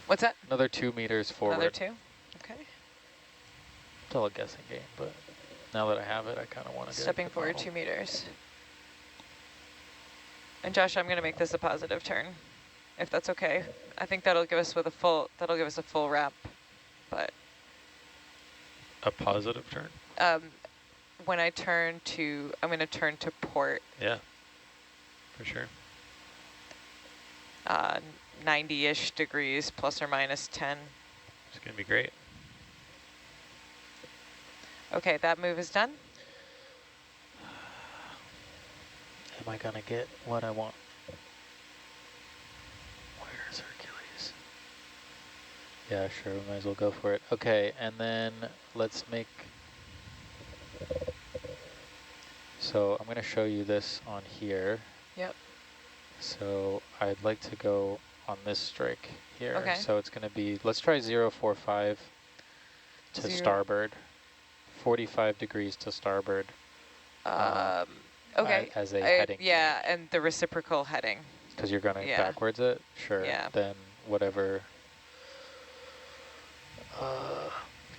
What's that? Another 2 meters forward. Another 2? Okay. It's all a guessing game, but now that I have it, I kind of want to get Stepping forward 2 meters. And Josh, I'm going to make this a positive turn, if that's okay. I think that'll give us a full wrap, but A positive turn? when I'm going to turn to port. Yeah, for sure. 90-ish degrees, plus or minus 10. It's going to be great. Okay, that move is done. Am I going to get what I want? Where's Hercules? Yeah, sure, we might as well go for it. Okay, and then let's make... So I'm going to show you this on here. Yep. So I'd like to go on this strike here. Okay. So it's going to be, let's try 045 to starboard, 45 degrees to starboard. Okay. As a heading. Yeah, and the reciprocal heading. Because you're going backwards it? Sure. Yeah. Then whatever.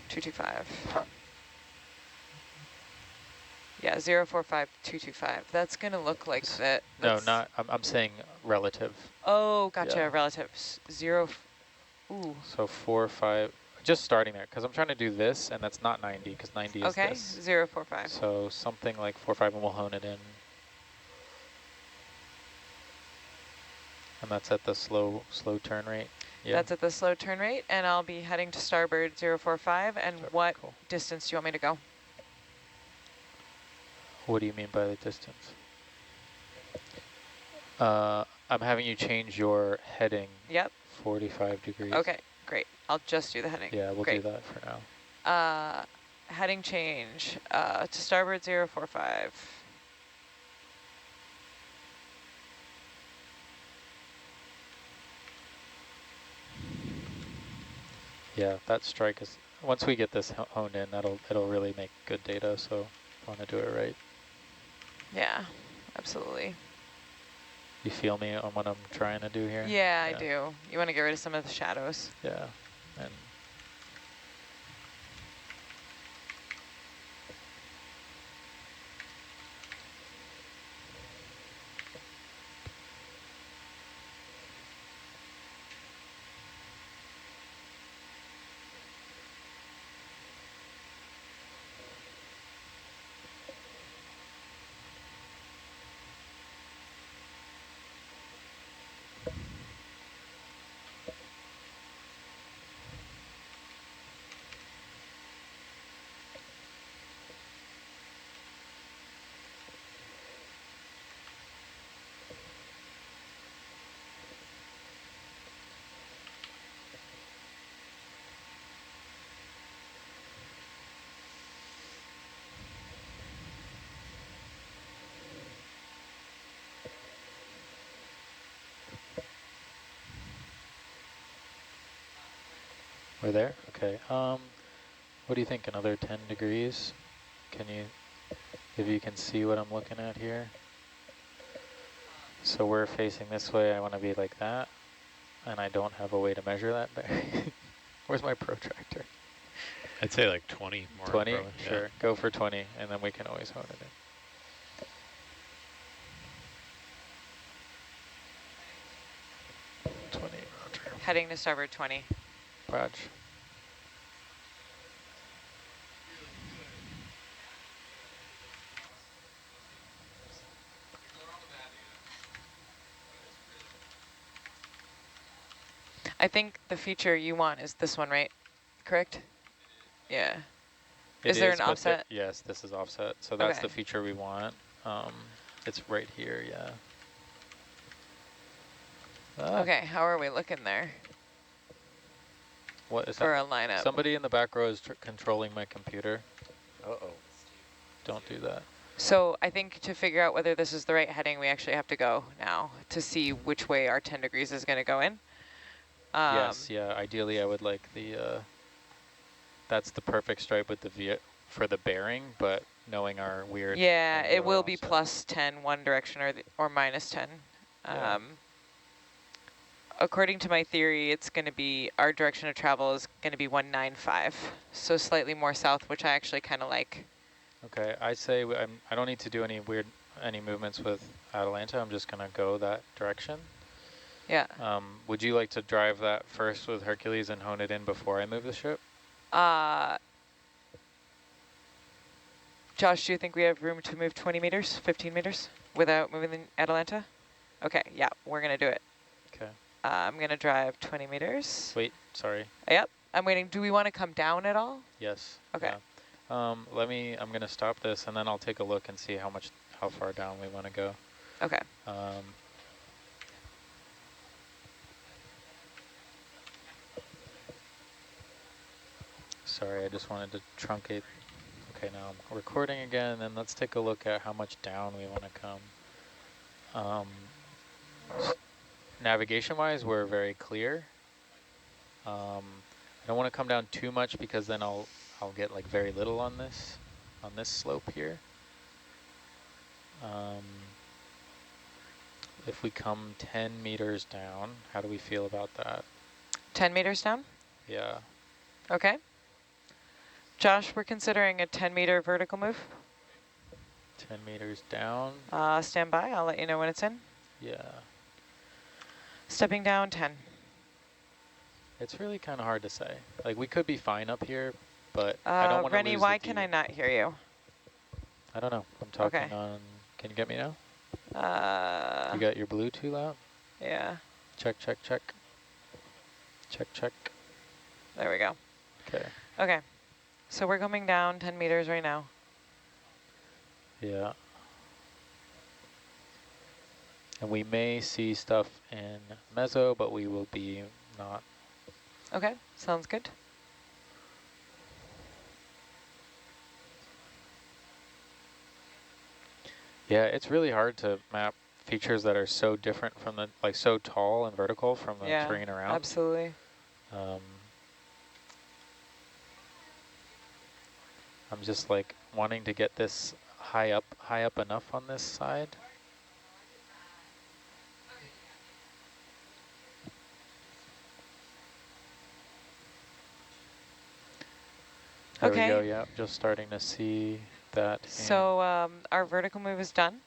225. Yeah, 045, 225. That's going to look like that. No, not, I'm saying relative. Oh, gotcha, Yeah. relatives. Ooh. So 4, 5, just starting there, because I'm trying to do this, and that's not 90, because 90 is Okay, this. 045. So something like 4, 5, and we'll hone it in. And that's at the slow turn rate. Yeah. That's at the slow turn rate, and I'll be heading to starboard 045. And what Cool. distance do you want me to go? What do you mean by the distance? I'm having you change your heading. Yep. 45 degrees. Okay, great. I'll just do the heading. Yeah, we'll great. do that for now. Heading change to starboard 045. Yeah, that strike is, once we get this honed in, it'll really make good data, so I want to do it right. Yeah, absolutely. You feel me on what I'm trying to do here? Yeah, I do. You want to get rid of some of the shadows. Yeah, and we're there? Okay. What do you think, another 10 degrees? Can you, if you can see what I'm looking at here? So we're facing this way, I want to be like that, and I don't have a way to measure that there. Where's my protractor? I'd say like 20 more. 20? Probably. Sure, Yeah. go for 20, and then we can always hone it in. Heading to starboard 20. Raj. I think the feature you want is this one, right? Correct? Yeah. It Is there an but offset? yes, this is offset. So that's Okay. the feature we want. It's right here, yeah. Okay, how are we looking there What is for that? a lineup? Somebody in the back row is controlling my computer. Uh-oh. Don't do that. So I think to figure out whether this is the right heading, we actually have to go now to see which way our 10 degrees is going to go in. Yes, yeah, ideally I would like the, that's the perfect stripe with the for the bearing, but knowing our weird Yeah, it will be offset. plus 10 one direction or minus 10. Yeah. According to my theory, it's going to be, our direction of travel is going to be 195. So slightly more south, which I actually kind of like. Okay, I say I don't need to do any movements with Atalanta. I'm just gonna go that direction. Yeah. Would you like to drive that first with Hercules and hone it in before I move the ship? Josh, do you think we have room to move 20 meters, 15 meters without moving the Atalanta? Okay, yeah, we're going to do it. Okay. I'm going to drive 20 meters. Wait, sorry. Yep, I'm waiting. Do we want to come down at all? Yes. Okay. Yeah. I'm gonna stop this and then I'll take a look and see how far down we want to go. Okay. Sorry, I just wanted to truncate. Okay, now I'm recording again, and then let's take a look at how much down we want to come. Navigation-wise, we're very clear. I don't want to come down too much because then I'll get like very little on this slope here. If we come 10 meters down, how do we feel about that? 10 meters down? Yeah. Okay. Josh, we're considering a 10-meter vertical move. 10 meters down. Stand by. I'll let you know when it's in. Yeah. Stepping down 10. It's really kind of hard to say. Like, we could be fine up here, but I don't want to lose Rennie, the why view. can I not hear you? I don't know. I'm talking Okay. on... Can you get me now? You Uh, got your Bluetooth out? yeah. Check, check, check. Check, check. There we go. Okay. Okay. So we're coming down 10 meters right now. Yeah. And we may see stuff in meso, but we will be not. Okay, sounds good. Yeah, it's really hard to map features that are so different from the, like so tall and vertical from the Yeah, terrain around. absolutely. I'm just like wanting to get this high up enough on this side. There we go, yeah, just starting to see that. So our vertical move is done.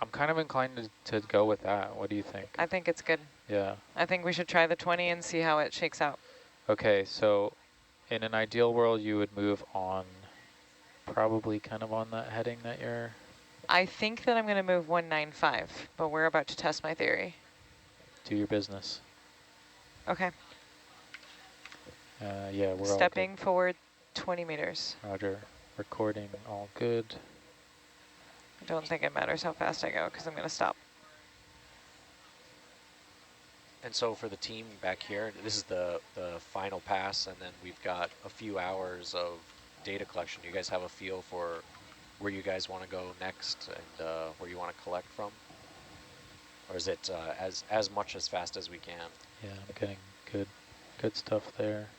I'm kind of inclined to go with that. What do you think? I think it's good. Yeah. I think we should try the 20 and see how it shakes out. Okay, so in an ideal world, you would move on, probably kind of on that heading that you're... I think that I'm going to move 195, but we're about to test my theory. Do your business. Okay. Yeah, we're Stepping all good. forward 20 meters. Roger. Recording, all good. I don't think it matters how fast I go because I'm going to stop. And so for the team back here, this is the final pass, and then we've got a few hours of data collection. Do you guys have a feel for where you guys want to go next and where you want to collect from? Or is it as much as fast as we can? Yeah, I'm getting good stuff there.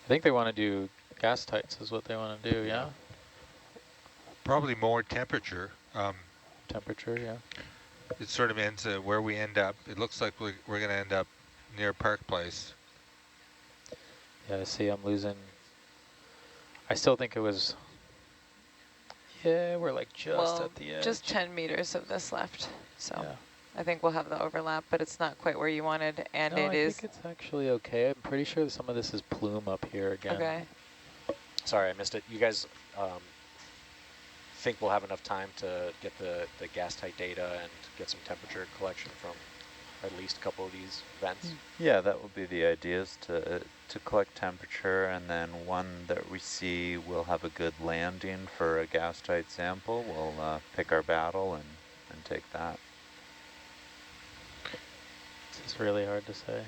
I think they want to do gas tights is what they want to do, yeah? Probably more temperature. Temperature, yeah. It sort of ends where we end up. It looks like we're going to end up near Park Place. Yeah, see, I'm losing. I still think it was, yeah, we're like just at the edge. Just 10 meters of this left. So Yeah. I think we'll have the overlap, but it's not quite where you wanted. And No, it I is. think it's actually okay. I'm pretty sure some of this is plume up here again. Okay. Sorry, I missed it. You guys think we'll have enough time to get the gas tight data and get some temperature collection from at least a couple of these vents? Yeah, that will be the idea, is to collect temperature, and then one that we see will have a good landing for a gas tight sample. We'll pick our battle and take that. It's really hard to say.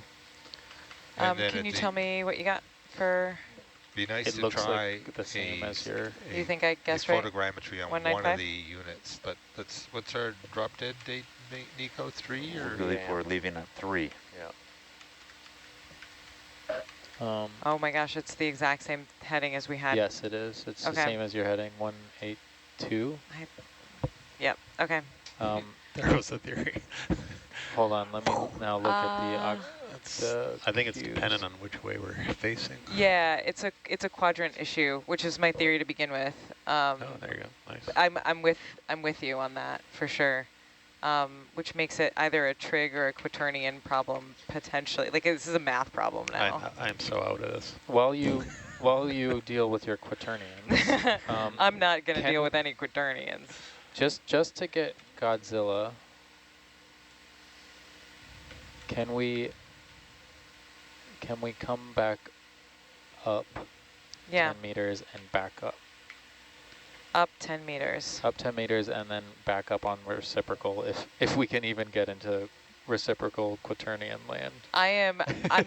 Can you tell me what you got for? Be nice It to looks try like the same as your... You think I guessed right? photogrammetry on one 195? of the units, but what's our drop dead date, Nico? 3 or? I believe we're leaving at 3. Yeah. Oh my gosh, it's the exact same heading as we had. Yes, it is. It's the same as your heading, 182. Yep, okay. There goes the theory. Hold on, let me now look at I think it's dependent on which way we're facing. Yeah, it's a quadrant issue, which is my theory to begin with. Oh, there you go. Nice. I'm with you on that for sure. Which makes it either a trig or a quaternion problem potentially. Like this is a math problem now. I'm so out of this. While you deal with your quaternions, I'm not going to deal with any quaternions. Just to get Godzilla, can we come back up 10 meters and back up? Up 10 meters. Up 10 meters and then back up on reciprocal if we can even get into reciprocal quaternion land. I'm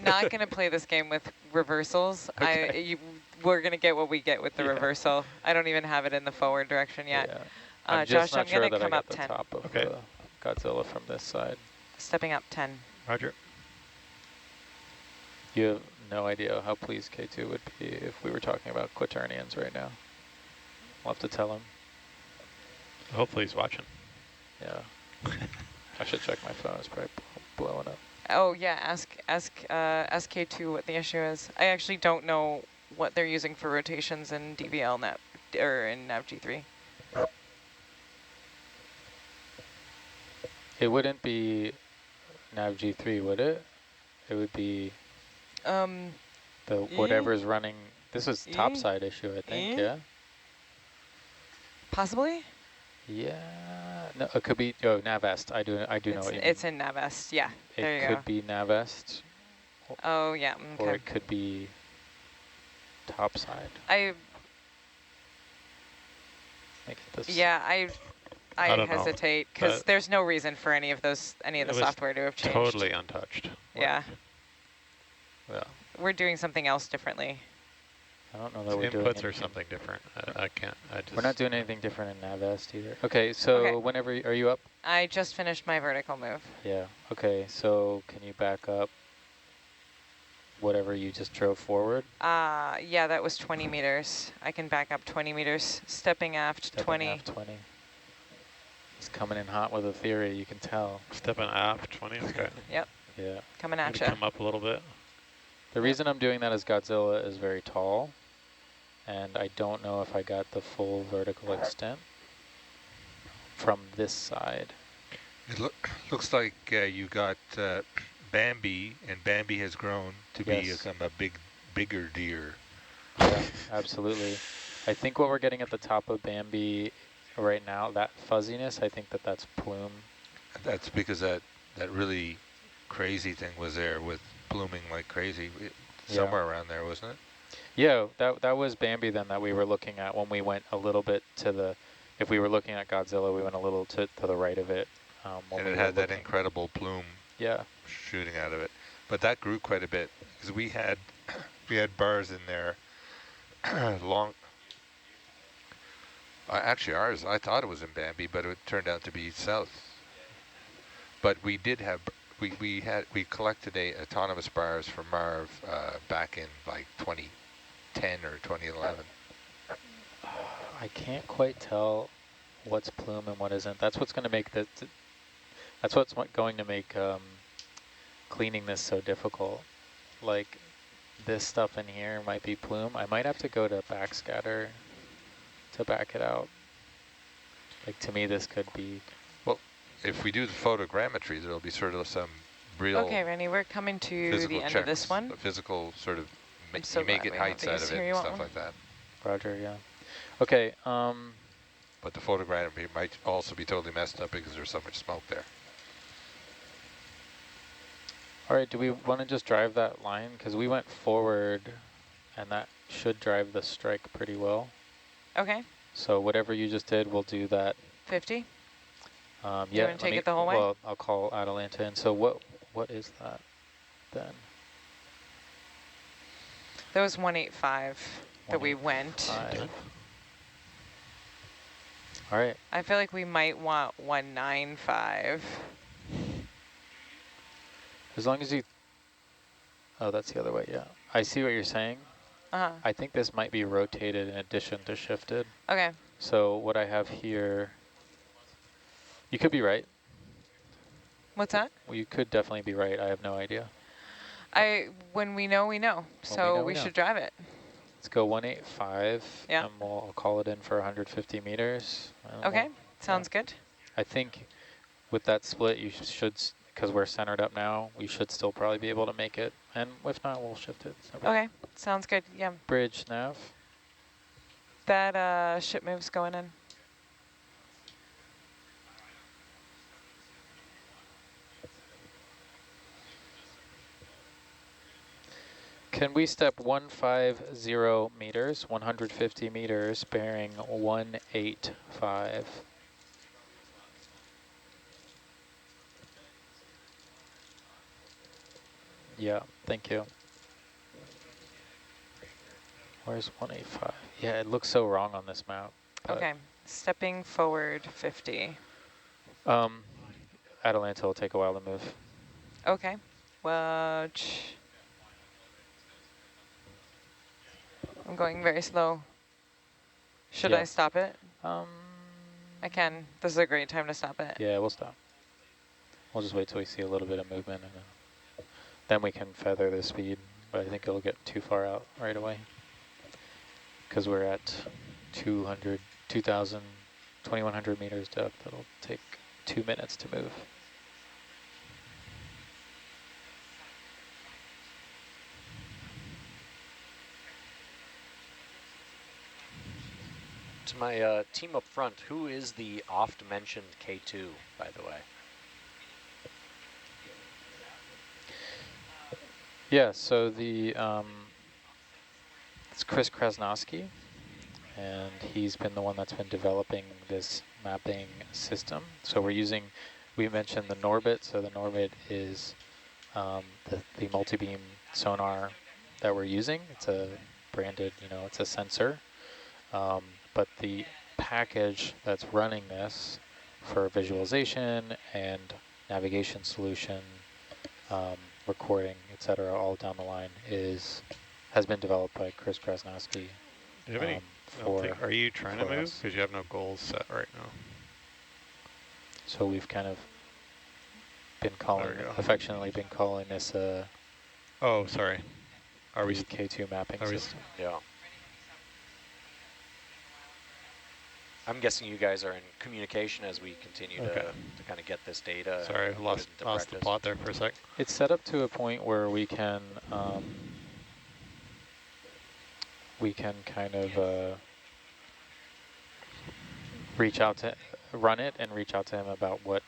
not going to play this game with reversals. Okay. We're going to get what we get with the reversal. I don't even have it in the forward direction yet. Yeah. I'm just Josh, not I'm sure going to that I come got up the 10. top of the Godzilla from this side. Stepping up 10. Roger. You have no idea how pleased K2 would be if we were talking about quaternions right now. We'll have to tell him. Hopefully he's watching. Yeah. I should check my phone. It's probably blowing up. Oh yeah, ask K2 what the issue is. I actually don't know what they're using for rotations in DVL nav or in nav G3. It wouldn't be nav G3, would it? It would be the whatever's running. This is topside issue, I think. Yeah. Possibly. Yeah. No, it could be, oh, Navest. I do know what you mean. It's in Navest, yeah. There It you could go. be Navest, Oh, yeah, or okay. it could be topside. I Make it this. Yeah, I I don't know. hesitate because That there's no reason for any of the it was software to have changed. totally untouched. Yeah, Yeah. we're doing something else differently. I don't know that we're doing Inputs anything. are something different. I can't. I just. We're not doing anything different in Navest either. Okay, so Okay. whenever, are you up? I just finished my vertical move. Yeah. Okay, so can you back up whatever you just drove forward? Yeah, that was 20 meters. I can back up 20 meters, stepping aft Stepping 20. aft 20. He's coming in hot with a theory, you can tell. Stepping aft 20. Okay. Yep, Yeah. coming Maybe at you. come up a little bit. The reason I'm doing that is Godzilla is very tall, and I don't know if I got the full vertical extent from this side. It looks like you got Bambi, and Bambi has grown to Yes. become a bigger deer. Yeah, absolutely. I think what we're getting at the top of Bambi right now, that fuzziness, I think that's plume. That's because that really crazy thing was there with blooming like crazy. Somewhere around there, wasn't it? Yeah, that was Bambi then that we were looking at when we went a little bit to the, if we were looking at Godzilla, we went a little to the right of it. And it had that incredible plume shooting out of it. But that grew quite a bit because we had bars in there long. Actually, ours, I thought it was in Bambi, but it turned out to be south. But we did have, we collected autonomous bars from Marv back in like 2010 or 2011. I can't quite tell what's plume and what isn't. That's what's going to make that's what's going to make cleaning this so difficult. Like this stuff in here might be plume. I might have to go to backscatter to back it out. Like to me, this could be. Well, if we do the photogrammetry, there'll be sort of some real. Okay, Rennie, we're coming to the end of this one. A physical sort of, So you may glad get we have heights out these. of it Here, and you want stuff one? like that. Roger, yeah. Okay. But the photogrammetry might also be totally messed up because there's so much smoke there. All right, do we want to just drive that line? Because we went forward, and that should drive the strike pretty well. Okay, So whatever you just did, we'll do that. 50. Yeah, You want to take it the whole way? Well, I'll call Atalanta in. So what is that then? That was 185 that we went. 5. All right. I feel like we might want 195. As long as you. Oh, that's the other way. Yeah, I see what you're saying. I think this might be rotated in addition to shifted. Okay. So what I have here, you could be right. What's that? Well, you could definitely be right. I have no idea. When we know, we know. So we should drive it. Let's go 185. Yeah. And I'll call it in for 150 meters. Okay. Sounds good. I think with that split, you should, because we're centered up now, we should still probably be able to make it. And if not, we'll shift it. Okay. Sounds good. Yeah. Bridge nav. That ship move's going in. Can we step 150 meters, 150 meters, bearing 185? Yeah, thank you. Where's 185? Yeah, it looks so wrong on this map. Okay, stepping forward 50. Atalanta will take a while to move. Okay, watch. I'm going very slow. Should I stop it? I can. This is a great time to stop it. Yeah, we'll stop. We'll just wait till we see a little bit of movement, and then we can feather the speed, but I think it'll get too far out right away. Because we're at 2,000, 2,100 meters depth. It'll take 2 minutes to move. So my team up front, who is the oft-mentioned K2, by the way? Yeah, so it's Chris Krasnowski, and he's been the one that's been developing this mapping system. So we mentioned the Norbit. So the Norbit is the multi-beam sonar that we're using. It's a branded, it's a sensor. But the package that's running this for visualization and navigation solution, recording, etc., all down the line has been developed by Chris Krasnowski. Do you have any? Are you trying to move? Because you have no goals set right now. So we've kind of been affectionately been calling this oh, sorry. Are we K2 mapping system? Yeah. I'm guessing you guys are in communication as we continue to kind of get this data. Sorry, I lost the plot there for a sec. It's set up to a point where we can kind of run it and reach out to him about what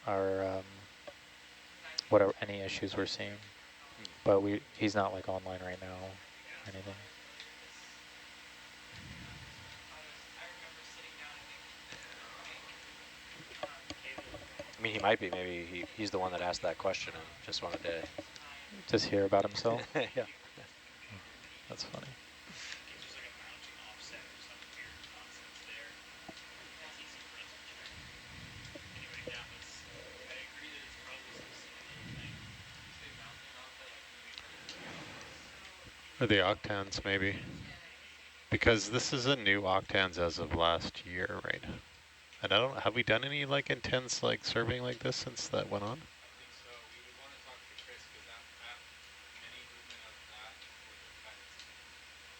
are any issues we're seeing. But he's not like online right now or anything. I mean, he might be. Maybe he's the one that asked that question and just wanted to just hear about himself. Yeah. That's funny. Or the octans, maybe. Because this is a new octans as of last year, right? And have we done any like intense like surveying like this since that went on?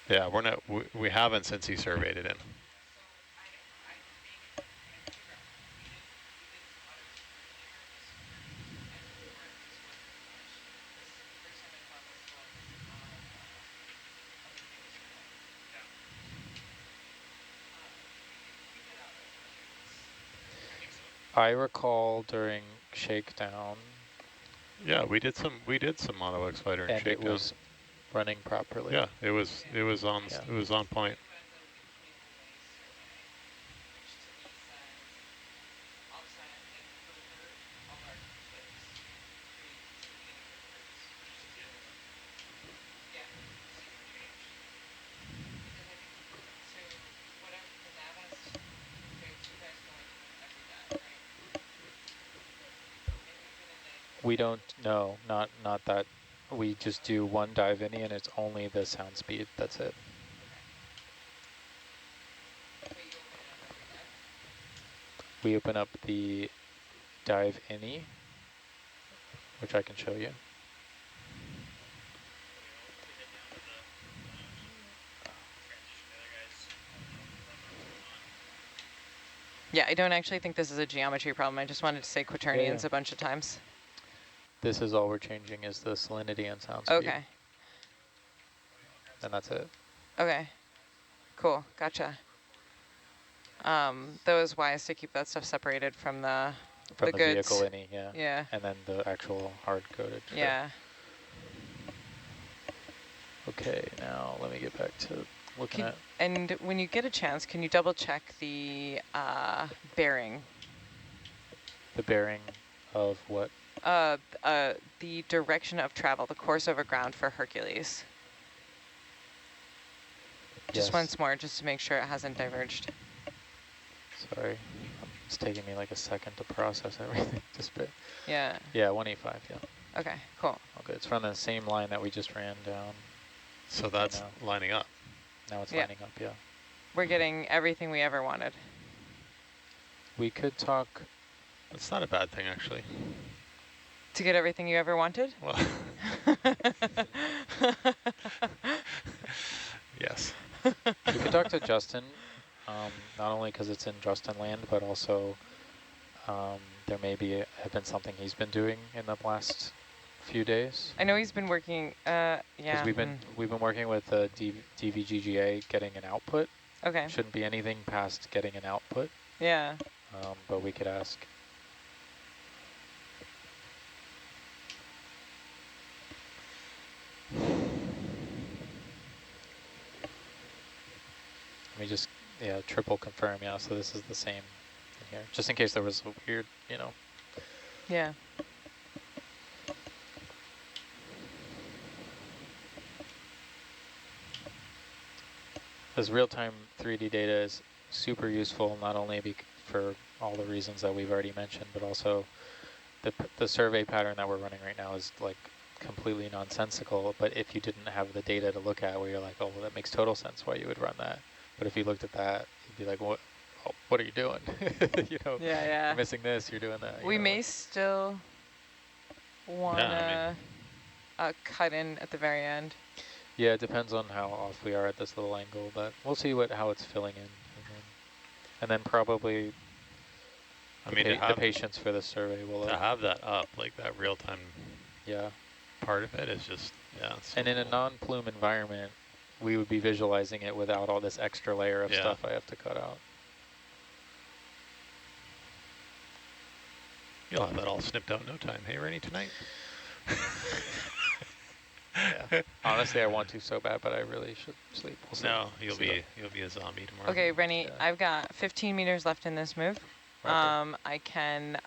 Yeah, we haven't since he surveyed it in. I recall during shakedown. Yeah, we did some mono X fighter and shakedown. It was running properly. Yeah, it was on point. We don't know, not that. We just do one dive in and it's only the sound speed. That's it. We open up the dive any, which I can show you. Yeah, I don't actually think this is a geometry problem. I just wanted to say quaternions a bunch of times. This is all we're changing is the salinity and sound speed. Okay. And that's it. Okay. Cool. Gotcha. That was wise to keep that stuff separated from the goods. Vehicle any, yeah. Yeah. And then the actual hard-coded. Yeah. Okay, now let me get back to looking at. And when you get a chance, can you double check the bearing? The bearing of what? The direction of travel, the course over ground for Hercules. Just once more, just to make sure it hasn't diverged. Sorry, it's taking me like a second to process everything. Yeah. Yeah, 185, yeah. Okay, cool. Okay, it's from the same line that we just ran down. So that's lining up. Now it's lining up, yeah. We're getting everything we ever wanted. We could talk. It's not a bad thing, actually. To get everything you ever wanted? Well, yes. We could talk to Justin, not only because it's in Justin land, but also there have been something he's been doing in the last few days. I know he's been working, yeah. Because we've been working with DVGGA getting an output. Okay. Shouldn't be anything past getting an output, Yeah. but we could ask. Let me just, yeah, triple confirm. Yeah, so this is the same in here, just in case there was a weird, you know. Yeah. This real-time 3D data is super useful, not only for all the reasons that we've already mentioned, but also the survey pattern that we're running right now is like completely nonsensical. But if you didn't have the data to look at, where you're like, oh, well, that makes total sense why you would run that. But if you looked at that, you'd be like, what are you doing? You know, Yeah. you're missing this, you're doing that. We know, may still want to cut in at the very end. yeah, it depends on how off we are at this little angle, but we'll see how it's filling in, and then probably the patience for the survey will have that up, like that real time. Yeah. Part of it is just So and in a non-plume environment, we would be visualizing it without all this extra layer of stuff I have to cut out. You'll have that all snipped out in no time. Hey, Rennie, tonight? Yeah. Honestly, I want to so bad, but I really should sleep. No, you'll be a zombie tomorrow. Okay, Rennie, I've got 15 meters left in this move. I can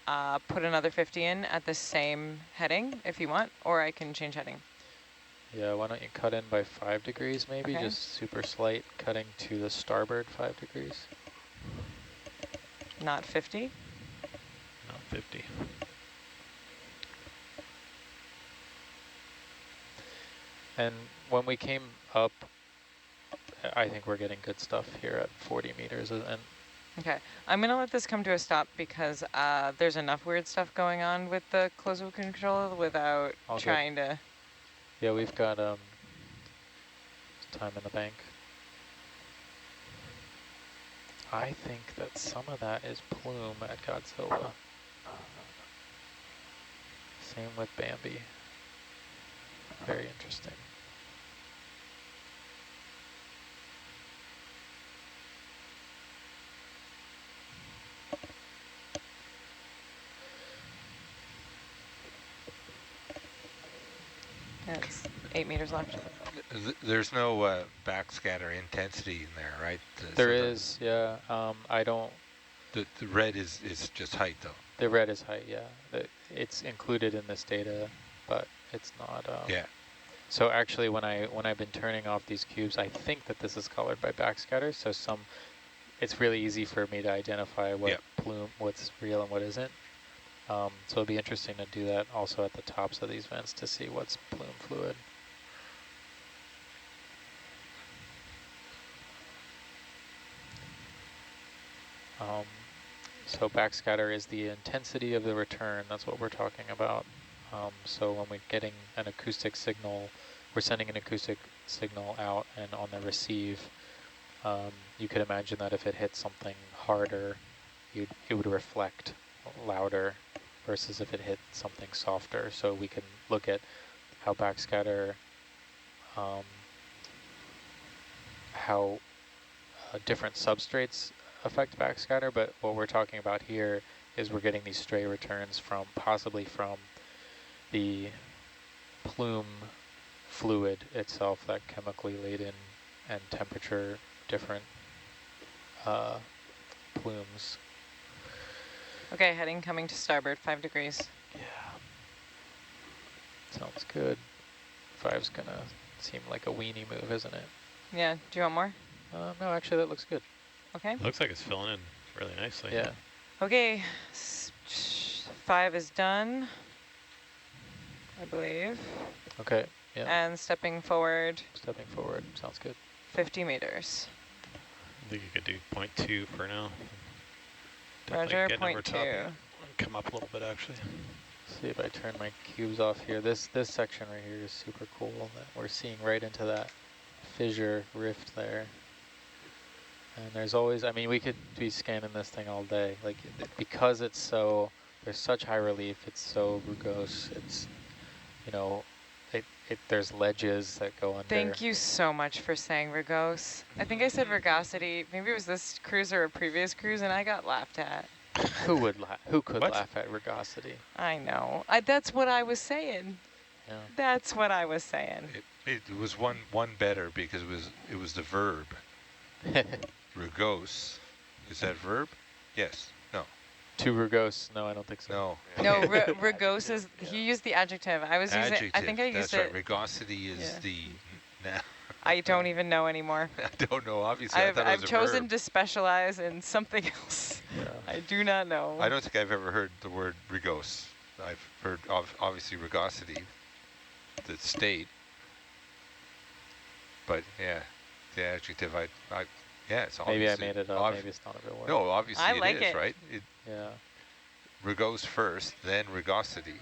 put another 50 in at the same heading if you want, or I can change heading. Yeah, why don't you cut in by 5 degrees maybe, just super slight, cutting to the starboard 5 degrees. Not 50? Not 50. And when we came up, I think we're getting good stuff here at 40 meters. And okay, I'm going to let this come to a stop because there's enough weird stuff going on with the closed loop control without trying to... Yeah, we've got time in the bank. I think that some of that is plume at Godzilla. Same with Bambi. Very interesting. Yeah, it's 8 meters left. There's no backscatter intensity in there, right? There is, yeah. I don't... The red is just height, though. The red is height, yeah. It's included in this data, but it's not... yeah. So actually, when I've been turning off these cubes, I think that this is colored by backscatter. So it's really easy for me to identify what plume, what's real and what isn't. So it'll be interesting to do that also at the tops of these vents to see what's plume fluid. So backscatter is the intensity of the return. That's what we're talking about. So when we're getting an acoustic signal, we're sending an acoustic signal out, and on the receive, you could imagine that if it hit something harder, it would reflect louder versus if it hit something softer. So we can look at how backscatter, how different substrates affect backscatter, but what we're talking about here is we're getting these stray returns possibly from the plume fluid itself, that chemically laden and temperature different plumes. Okay, heading coming to starboard, 5 degrees. Yeah. Sounds good. 5's gonna seem like a weenie move, isn't it? Yeah, do you want more? No, actually that looks good. Okay. Looks like it's filling in really nicely. Yeah. Okay, 5 is done, I believe. Okay, yeah. And stepping forward. Stepping forward, sounds good. 50 meters. I think you could do 0.2 for now. Roger, 0.2. Come up a little bit, actually. See if I turn my cubes off here. This section right here is super cool. That we're seeing right into that fissure rift there. And there's always, I mean, we could be scanning this thing all day. Like, because it's so, there's such high relief, it's so rugose, it's, you know, there's ledges that go under. Thank you so much for saying Rugose. I think I said Rugosity. Maybe it was this cruise or a previous cruise, and I got laughed at. Who could What? laugh at Rugosity? I know. That's what I was saying. Yeah. That's what I was saying. It was one better because it was the verb. Rugose. Is that verb? Yes. No. To rugose? No, I don't think so. No. No, Rugose is, he used the adjective. I was using, Adjective. I think I used That's it. right. Rugosity is Yeah. the. Nah, I don't even know anymore. I don't know. Obviously, I thought it I've was a chosen verb. to specialize in something else. Yeah. I do not know. I don't think I've ever heard the word rugose. I've heard obviously rugosity, the state. But yeah, the adjective. Yeah, it's Maybe I obviously made it up. Maybe it's not a real word. No, obviously I it like is, it. right? Yeah. Rugose first, then rugosity.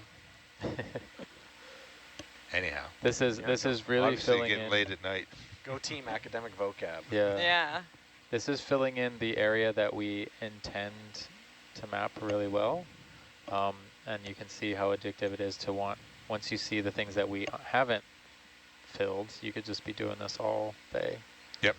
Anyhow. This is really Obviously filling getting in. late at night. Go team academic vocab. Yeah. Yeah. This is filling in the area that we intend to map really well. And you can see how addictive it is to once you see the things that we haven't filled, you could just be doing this all day. Yep.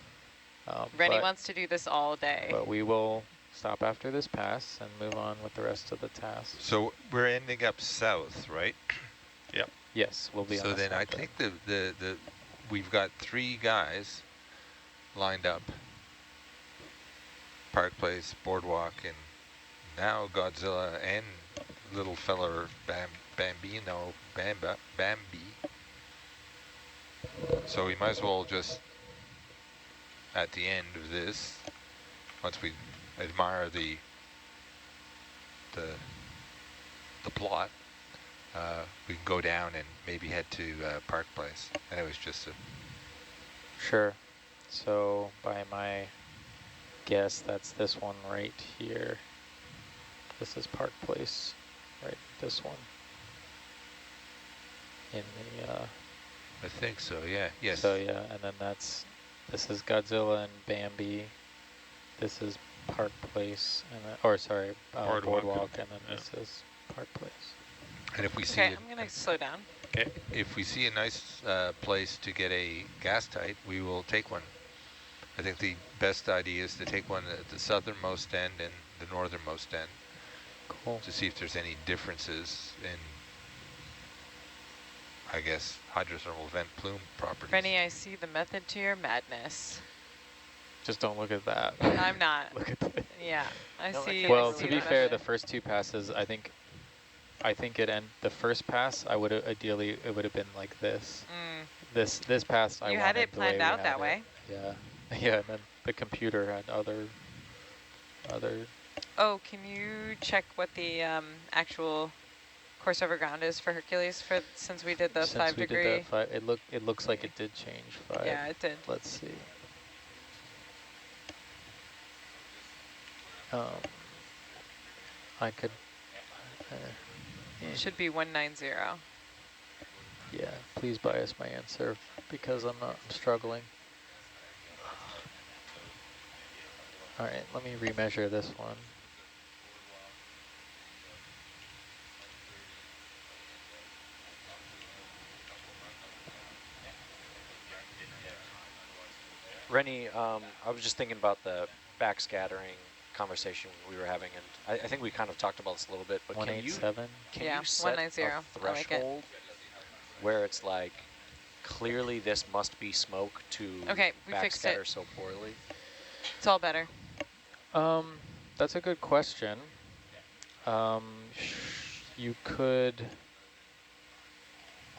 Rennie but, wants to do this all day. but we will stop after this pass and move on with the rest of the tasks. So we're ending up south, right? Yep. Yes, we'll be on So the then I south end. think we've got 3 guys lined up. Park Place, Boardwalk, and now Godzilla and little fella Bambi. So we might as well just, at the end of this, once we admire the plot, we can go down and maybe head to Park Place. And it was just a Sure. So by my guess, that's this one right here. This is Park Place, right? This one. In the, I think so, yeah, yes. so yeah, and then this is Godzilla and Bambi. This is Park Place, and then, or sorry, Boardwalk, and then this is Park Place. And if we see Okay, I'm going to slow down. if we see a nice place to get a gas tight, we will take one. I think the best idea is to take one at the southernmost end and the northernmost end Cool. to see if there's any differences in, I guess, hydrothermal vent plume properties. Rennie, I see the method to your madness. Just don't look at that. I'm not. Look at that. Yeah, I No, I see. can't Well, I to see be the fair, the method. first 2 passes, I think the first pass, I would have ideally it would have been like this. Mm. This pass, I You wanted had it the way planned we out had that it. way. Yeah, yeah. And then the computer had other. Oh, can you check what the actual course over ground is for Hercules since we did the Since 5 we degree? did that it looks like it did change 5. Yeah, it did. Let's see. I could. It should be 190. Yeah, please bias my answer because I'm struggling. All right, let me remeasure this one. Rennie, I was just thinking about the backscattering conversation we were having, and I think we kind of talked about this a little bit, but can you 187. Yeah, you set 190. a I like it. threshold where it's like, clearly this must be smoke to Okay, we fixed it. backscatter so poorly? It's all better. That's a good question. You could.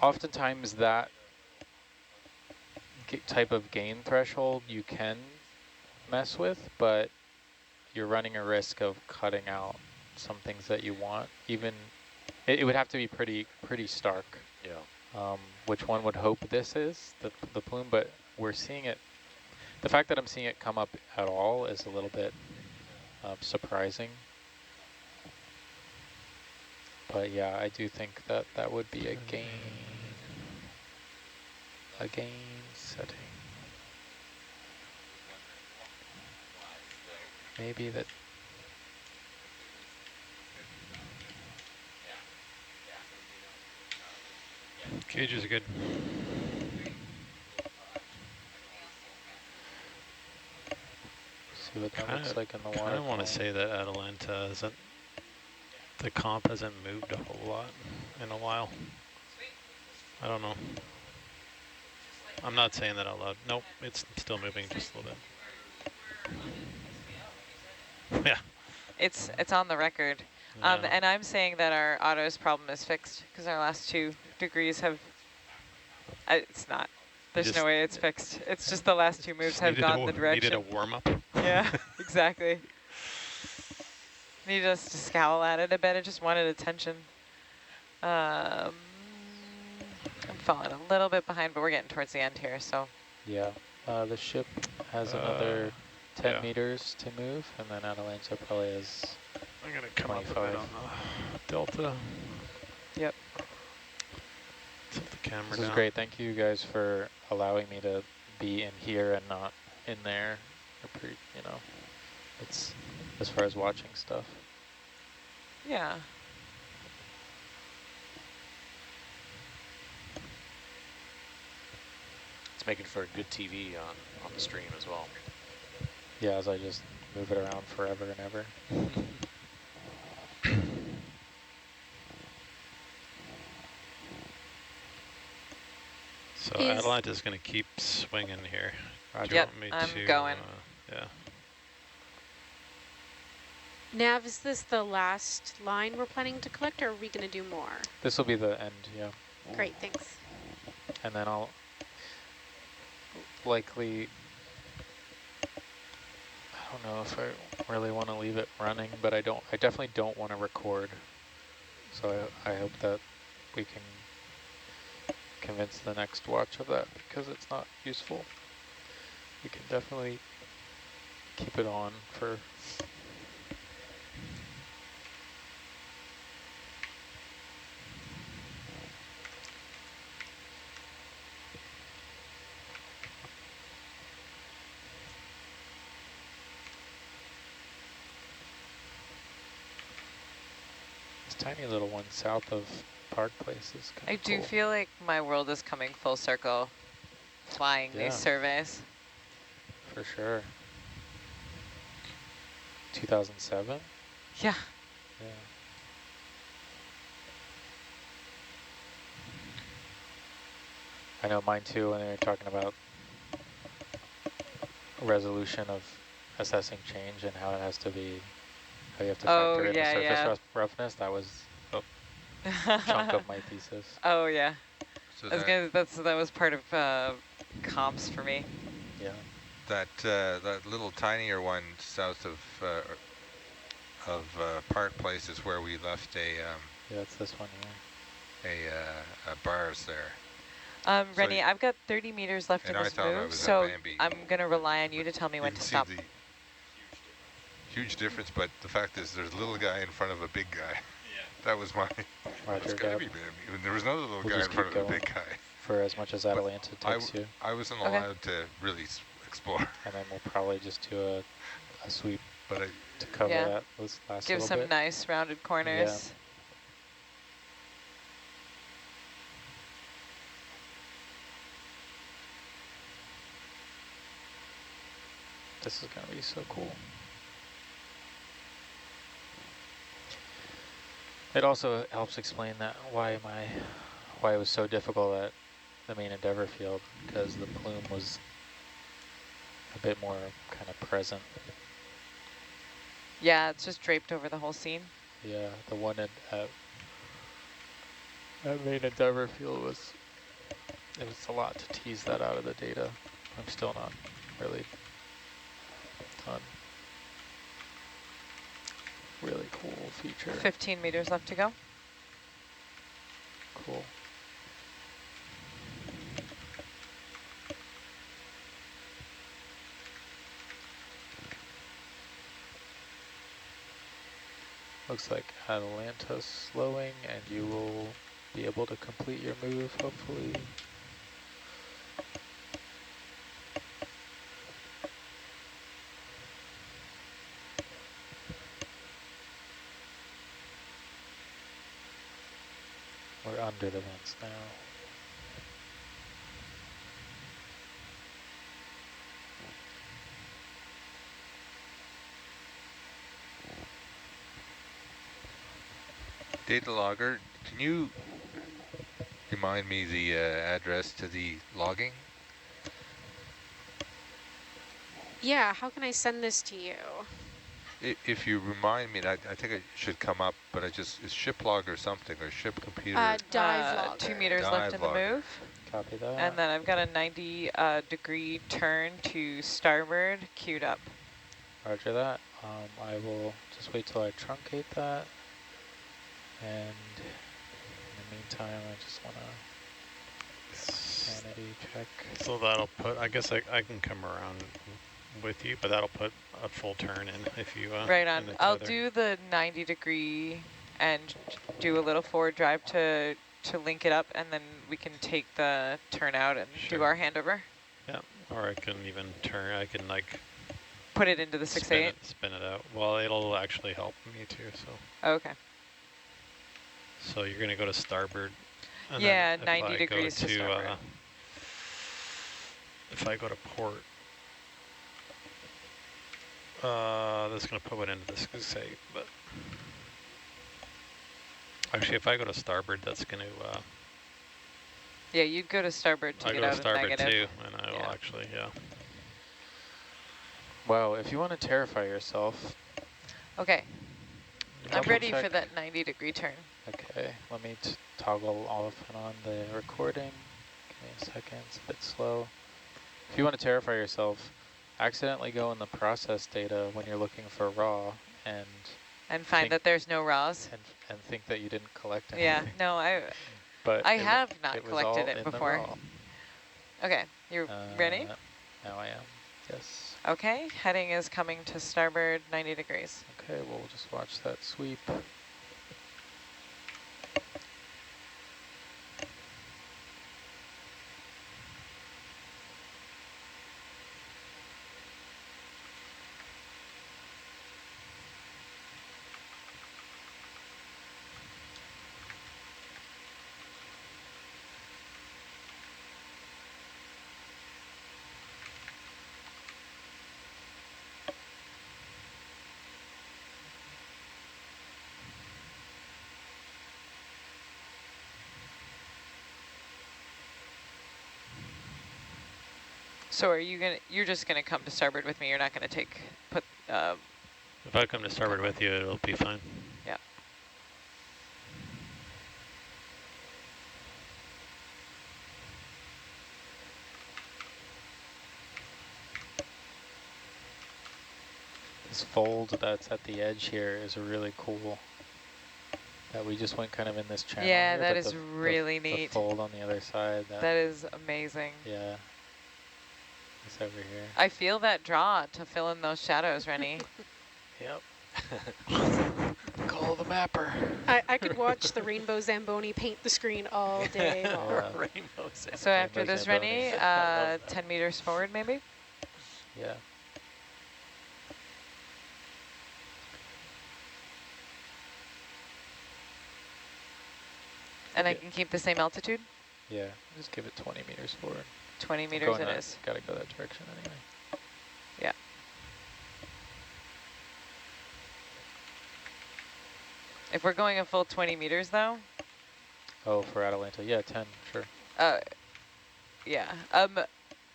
Oftentimes that type of gain threshold you can mess with, but you're running a risk of cutting out some things that you want. Even it would have to be pretty stark. Yeah. Which one would hope this is the plume, but we're seeing it. The fact that I'm seeing it come up at all is a little bit surprising. But yeah, I do think that that would be a gain setting. Maybe that. Cages are good. See what that looks like in the water. Kind of want to say that Atalanta isn't, the comp hasn't moved a whole lot in a while. I don't know. I'm not saying that out loud. Nope, it's still moving just a little bit. Yeah. It's on the record. Yeah. And I'm saying that our autos problem is fixed because our last 2 degrees have, it's not. There's no way it's fixed. It's just the last 2 moves Just have gone the direction. Needed a warm up. Yeah, exactly. Needed us to scowl at it a bit. It just wanted attention. I'm falling a little bit behind, but we're getting towards the end here, so. Yeah, the ship has another 10 meters to move, and then Atalanta probably has I'm gonna come 25. up a bit on the delta. Yep. Tilt the camera This down. is great. Thank you guys for allowing me to be in here and not in there. You know, it's as far as watching stuff. Yeah. It's making for good TV on the stream as well. Yeah, as I just move it around forever and ever. So Atalanta's going to keep swinging here. Roger. Do you Yep, want me I'm to, going. Yeah. Nav, is this the last line we're planning to collect, or are we going to do more? This will be the end, yeah. Great, thanks. And then I'll likely, I don't know if I really want to leave it running, but I definitely don't want to record. So I hope that we can convince the next watch of that, because it's not useful. We can definitely keep it on for this tiny little one south of Park Place is kind I of do cool. feel like my world is coming full circle flying Yeah. these surveys. For sure. 2007? Yeah. Yeah. I know mine too, when they were talking about resolution of assessing change and how it has to be, how you have to factor in the surface roughness. That was a chunk of my thesis. Oh yeah. So That was part of comps for me. Yeah. that little tinier one south of Park Place is where we left Yeah, it's this one here. a bars there. Rennie, you- I've got 30 meters left in And I this thought I move, was at so Bambi. I'm gonna rely on you to tell me You when can to see stop. the huge difference, but the fact is there's a little guy in front of a big guy. Yeah. That was my, Roger, it's gotta Gab. be Bambi. And there was another little We'll guy in just front keep of a going big guy. for as much as Atalanta takes you. I wasn't Okay. allowed to really explore, And then we'll probably just do a sweep but to cover Yeah. that this last Give little some bit. nice rounded corners. This is going to be so cool. It also helps explain that why it was so difficult at the main Endeavour field, because the plume was a bit more kind of present. Yeah, it's just draped over the whole scene. Yeah, the one at main Endeavour field was a lot to tease that out of the data. I'm still not really done. Really cool feature. 15 meters left to go. Cool. Looks like Atalanta's slowing, and you will be able to complete your move, hopefully. We're under the vents now. Data logger, can you remind me the address to the logging? Yeah, how can I send this to you? If you remind me, I think it should come up, but it's ship log or something, or ship computer. Dive logger. 2 meters left Dive in the logger. move. Copy that. And then I've got a 90 degree turn to starboard queued up. Roger that. I will just wait till I truncate that. And in the meantime, I just want to sanity check. So that'll put, I guess I can come around with you, but that'll put a full turn in if you Right on. in the I'll tether. do the 90 degree and do a little forward drive to link it up, and then we can take the turn out and do Sure. our handover. Yeah, or I can even turn, I can like Put it into the 6-8. spin it out. Well, it'll actually help me too, so. Okay. So you're gonna go to starboard. And Yeah, then if 90 I go degrees to starboard. If I go to port, that's gonna put it into the QCed, but actually if I go to starboard, that's gonna, Yeah, you'd go to starboard to I get go to out of starboard negative. too, and I will Yeah. actually, yeah. Wow, if you want to terrify yourself. Okay, I'm double ready check. for that 90 degree turn. Okay, let me toggle off and on the recording. Give me a second, it's a bit slow. If you want to terrify yourself, accidentally go in the process data when you're looking for raw and Find that there's no raws. and think that you didn't collect anything. Yeah, no, But I it have not it was collected all it in the before. raw. Okay, you ready? Now I am, yes. Okay, heading is coming to starboard 90 degrees. Okay, we'll just watch that sweep. So are you you're just gonna come to starboard with me? You're not gonna If I come to starboard with you, it'll be fine. Yeah. This fold that's at the edge here is really cool. That we just went kind of in this channel. Yeah, here, that but is really neat. The fold on the other side. That is amazing. Yeah. It's over here. I feel that draw to fill in those shadows, Rennie. Yep. Call the mapper. I could watch the Rainbow Zamboni paint the screen all day long. Yeah. Rainbows. So after Rainbow this, Zamboni. Rennie, 10 meters forward maybe? Yeah. And I Okay. can keep the same altitude? Yeah. Just give it 20 meters forward. 20 meters Going it that- is. Gotta go that direction anyway. Yeah. If we're going a full 20 meters though, Oh, for Atalanta. Yeah, 10, sure. yeah.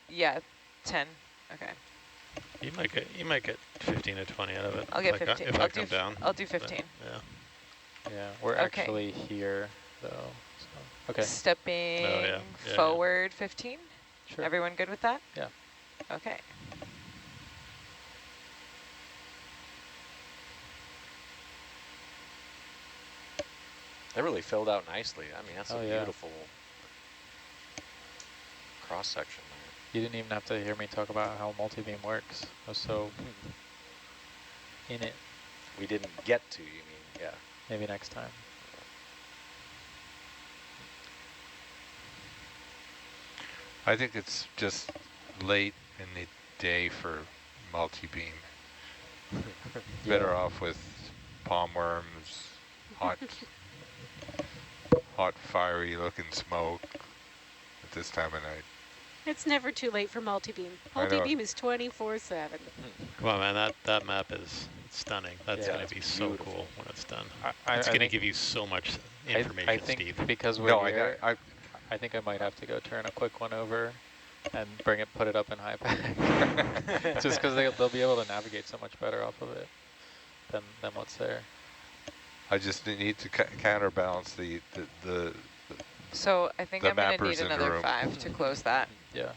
Yeah, 10. Okay. You might get 15 to 20 out of it. I'll get if I 15. If I come down. I'll do 15. Yeah. Yeah, we're Okay. actually here, though. So. Okay, Stepping yeah, forward 15. sure. Everyone good with that? Yeah. Okay. That really filled out nicely. I mean, that's Oh, a yeah. beautiful cross section You didn't even have to hear me talk about how multi-beam works. I was so there. in it. We didn't get to, you mean? Yeah. Maybe next time. I think it's just late in the day for multi-beam. Better off with palm worms, hot, hot fiery looking smoke at this time of night. It's never too late for multi-beam. I know. Multi-beam is 24/7. Come on, man, that map is stunning. That's Yeah, going it's to be so beautiful. cool when it's done. I It's going to think give you so much I information, think Steve. because we're No, here, I think I might have to go turn a quick one over and put it up in high pack. Just because they'll be able to navigate so much better off of it than what's there. I just need to counterbalance the So I think The I'm going to mappers need in the another room. 5 to close that. Yeah,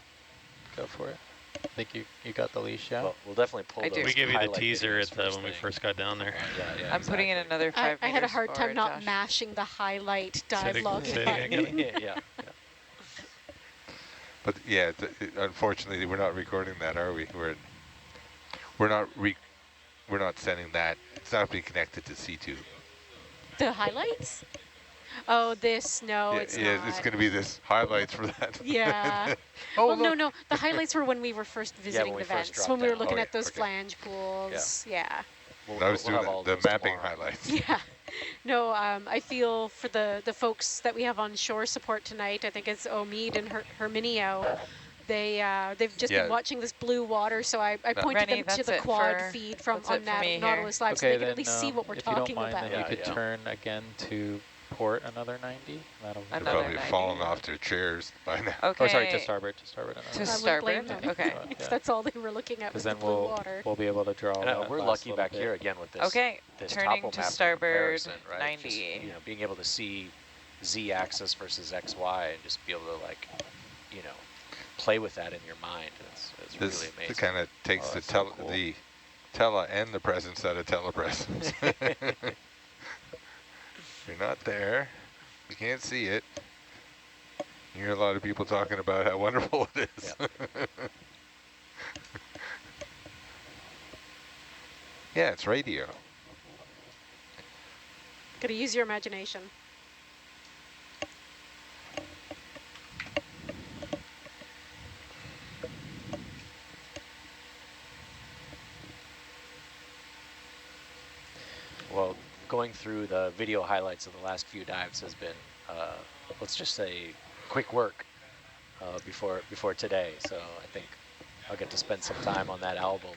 go for it. I think you got the leash, yeah? Well, we'll definitely pull I do. those We gave you the highlight teaser videos at when we thing. first got down there. Yeah, I'm putting in exactly. another 5 I had a meters hard time forward, not Josh. mashing the highlight dive Say it login again. button. yeah. But yeah, unfortunately, we're not recording that, are we? We're not sending that. It's not being connected to C2. The highlights? Oh, this, no, yeah, it's yeah, not. it's going to be this highlights for that. Yeah. Oh, well, look. no. The highlights were when we were first visiting when the we first vents, dropped when we were down. looking Oh, at those yeah, okay. flange pools. Yeah. I was We'll doing have all the those mapping tomorrow. highlights. Yeah. No, I feel for the folks that we have on shore support tonight, I think it's Omid and Herminio, they've just Yeah. been watching this blue water, so I pointed Rennie, them to that's the it quad for- feed from that's on it for me here. Nautilus Live, so Okay, they can then at least see what we're if you don't talking mind, about. then you Yeah, could yeah. turn again to port another 90. That'll They're Another probably 90. falling off their chairs by now. Okay. Oh, sorry, to starboard. To I wouldn't starboard? blame them. Okay. If that's all they were looking at Because was the then blue water. we'll be able to draw And that we're last lucky little back bit. here again with this. Okay, this turning topo to map for starboard comparison, right? 90. Just, being able to see Z-axis versus XY and just be able to play with that in your mind. It's This really amazing. kind of takes Oh, the that's so cool. the tele and the presence out of telepresence. You're not there. You can't see it. You hear a lot of people talking about how wonderful it is. Yeah. Yeah, it's radio. Gotta use your imagination. Well, going through the video highlights of the last few dives has been, let's just say, quick work before today. So I think I'll get to spend some time on that album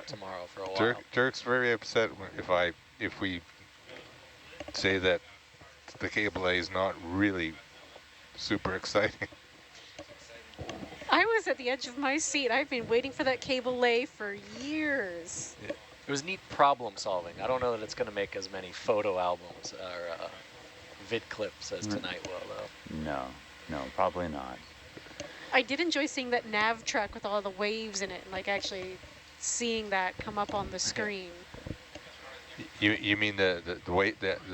tomorrow for a while. Dirk's very upset if we say that the cable A is not really super exciting. I was at the edge of my seat. I've been waiting for that cable lay for years. It was neat problem solving. I don't know that it's going to make as many photo albums or vid clips as tonight will, though. No, probably not. I did enjoy seeing that nav track with all the waves in it, and like actually seeing that come up on the screen. You mean the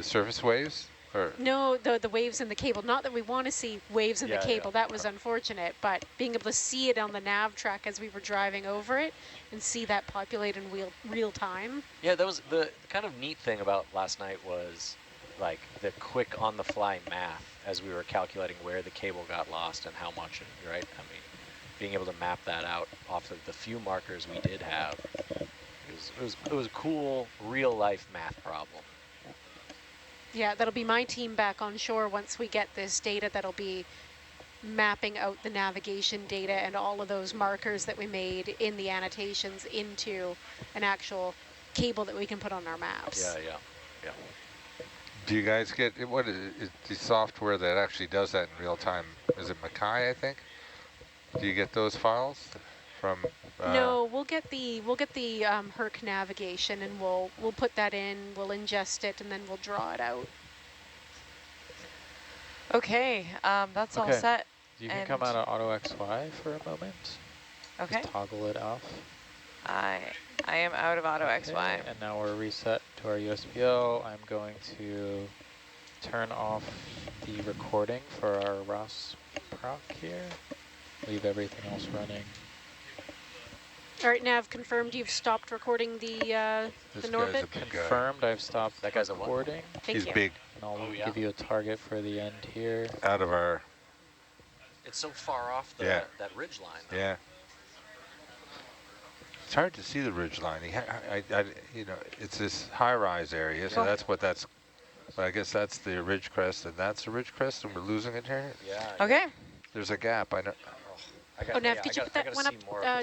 surface waves? Or No, the waves in the cable. Not that we want to see waves in the Yeah, cable. yeah. That was unfortunate. But being able to see it on the nav track as we were driving over it and see that populate in real time. Yeah, that was the kind of neat thing about last night was like the quick on-the-fly math as we were calculating where the cable got lost and how much, right? I mean, being able to map that out off of the few markers we did have, it was a cool, real-life math problem. Yeah, that'll be my team back on shore once we get this data. That'll be mapping out the navigation data and all of those markers that we made in the annotations into an actual cable that we can put on our maps. Yeah. do you guys get what is the software that actually does that in real time? Is it Mackay, I think? Do you get those files from? No, we'll get the Herc navigation, and we'll put that in. We'll ingest it, and then we'll draw it out. Okay, that's all Okay. set. You can come out of Auto XY for a moment. Okay, Just toggle it off. I am out of Auto XY. Okay, and now we're reset to our USBL. I'm going to turn off the recording for our ROS proc here. Leave everything else running. All right, Nav, confirmed you've stopped recording the This guy's Norbit? a big guy. Confirmed, I've stopped That guy's a what? recording. Thank He's you. big, And I'll Oh, yeah? give you a target for the end here. out of our, It's so far off Yeah. that ridge line. Though. yeah. It's hard to see the ridge line. It's this high-rise area, so that's. But I guess that's the ridge crest, and that's the ridge crest, and we're losing it here. Yeah. Okay, There's a gap. I know. I got, Oh, Nav, yeah, did you put that one up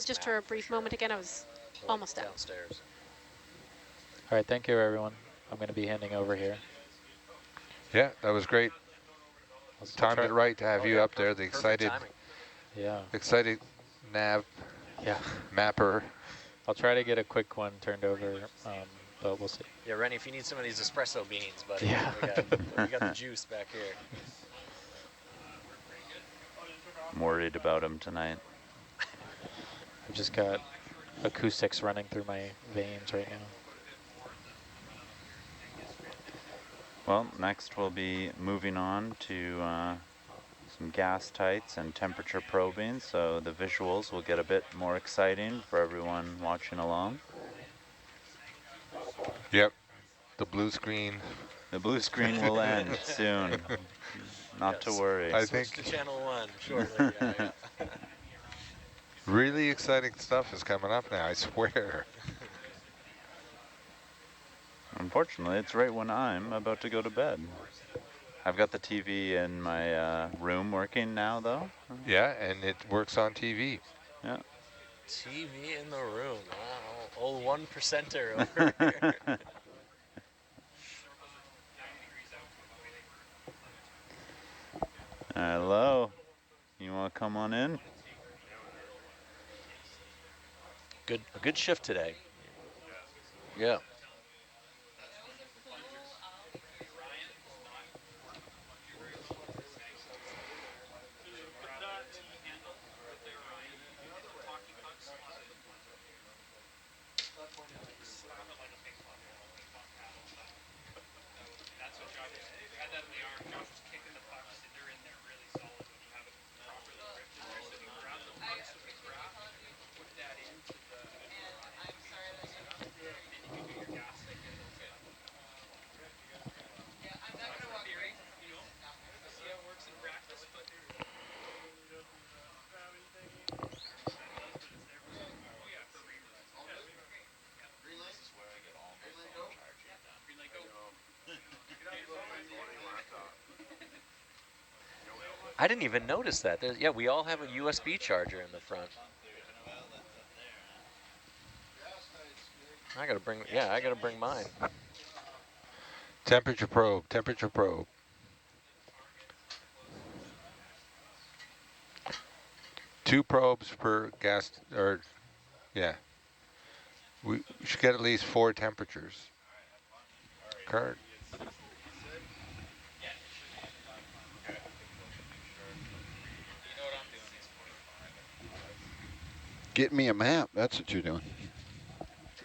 just for a brief moment again? I was almost done. Downstairs. All right, thank you, everyone. I'm going to be handing over here. Yeah, that was great. I'll Timed it right to have you yeah, up there, the excited, Yeah, excited nav yeah. mapper. I'll try to get a quick one turned over, but we'll see. Yeah, Rennie, if you need some of these espresso beans, buddy, Yeah. we got the juice back here. I'm worried about him tonight. I've just got acoustics running through my veins right now. Well, next we'll be moving on to some gas tights and temperature probing, so the visuals will get a bit more exciting for everyone watching along. Yep, the blue screen. The blue screen will end soon. Not to worry. I Switch think to channel 1 shortly. Yeah. really exciting stuff is coming up now, I swear. Unfortunately, it's right when I'm about to go to bed. I've got the TV in my room working now, though. Yeah, and it works on TV. Yeah. TV in the room. Wow, old 1%er over here. Hello. You want to come on in? A good shift today. Yeah. I didn't even notice that. Yeah, we all have a USB charger in the front. I gotta bring mine. Temperature probe, temperature probe. Two probes per gas, or yeah. We should get at least 4 temperatures. Card. Get me a map, that's what you're doing.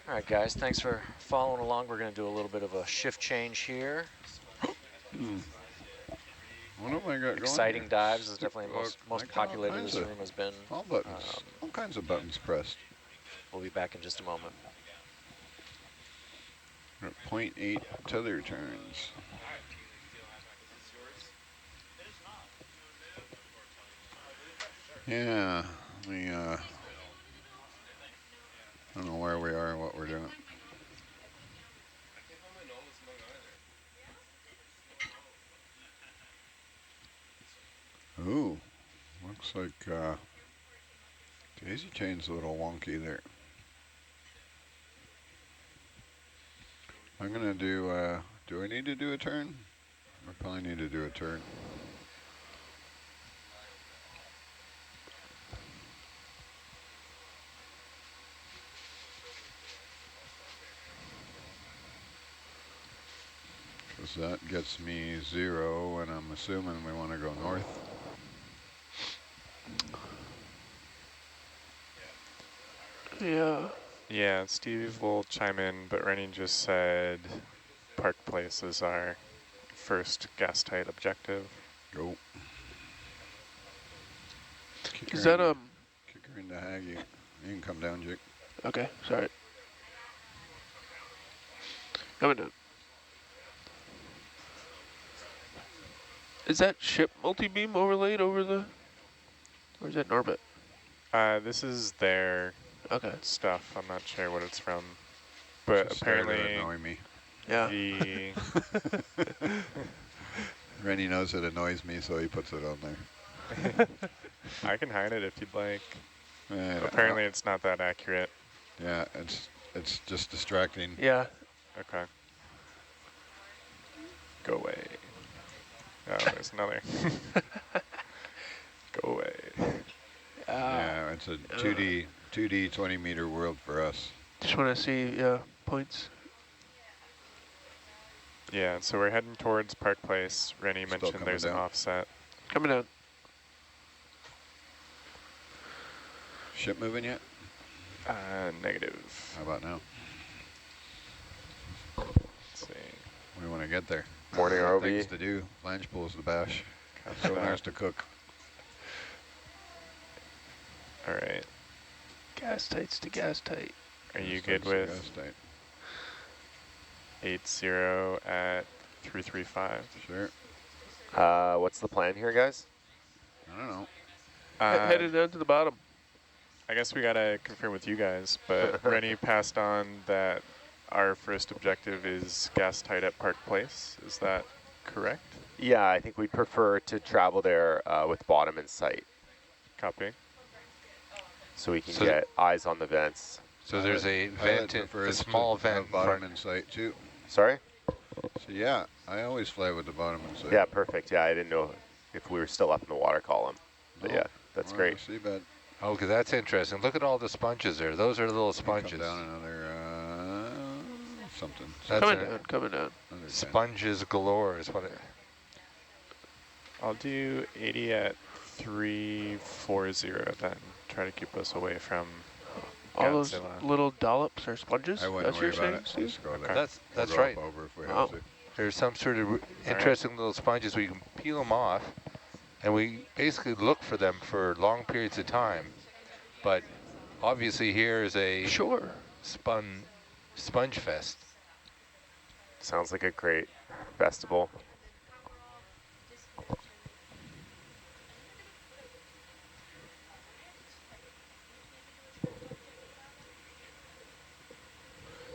All right, guys, thanks for following along. We're gonna do a little bit of a shift change here. What have I got Exciting going dives is definitely most got populated this room has been. all buttons, all kinds of buttons pressed. We'll be back in just a moment. We're at 0.8 tether turns. Yeah, I don't know where we are and what we're doing. Ooh, looks like daisy chain's a little wonky there. I'm gonna do I need to do a turn? I probably need to do a turn. Because that gets me 0, and I'm assuming we want to go north. Yeah. Yeah, Steve will chime in, but Rennie just said Park Place is our first gas tight objective. Go. Is that Kick her into Hag. You can come down, Jake. okay, sorry. Coming down. Is that ship multi-beam overlaid over the, or is that Norbit? This is their stuff. I'm not sure what it's from, but Just apparently started annoying me. Yeah. The Rennie knows it annoys me, so he puts it on there. I can hide it if you'd like. And, Apparently it's not that accurate. yeah, it's just distracting. Yeah. Okay. Go away. Oh, there's another. Go away. Yeah, it's a 2D 20-meter world for us. Just want to see points. Yeah, so we're heading towards Park Place. Rennie Still mentioned coming there's down. an offset. Coming down. Ship moving yet? Negative. How about now? Let's see. We want to get there. Morning, ROV. Things to do. Flange pools to bash. Copy Sonars that. to cook. All right. Gas tights to gas tight. Are you Gas good tight, gas with tight. 80 at 335? Sure. What's the plan here, guys? I don't know. Headed down to the bottom. I guess we gotta confirm with you guys, but Rennie passed on that our first objective is gas tight at Park Place. Is that correct? Yeah, I think we'd prefer to travel there with bottom in sight, Copy. so we can So get eyes on the vents. So there's a vent, a small vent. Bottom in sight too. Sorry? So yeah, I always fly with the bottom in sight. Yeah, perfect. Yeah, I didn't know if we were still up in the water column. But No, yeah, that's we're great. on the seabed. Oh, because that's interesting. Look at all the sponges there. Those are little Come sponges. down another something. That's Coming down. Another 10. Sponges galore is what it. I'll do 80 at 340 then. Try to keep us away from All those Godzilla. little dollops are sponges? I wouldn't That's worry what you're about it. saying, Just Steve? go there. Okay. That's We'll go right. up over if we Oh. have to. There's some sort of interesting little sponges where you can peel them off, and we basically look for them for long periods of time. But obviously here is a Sure. sponge fest. Sounds like a great festival.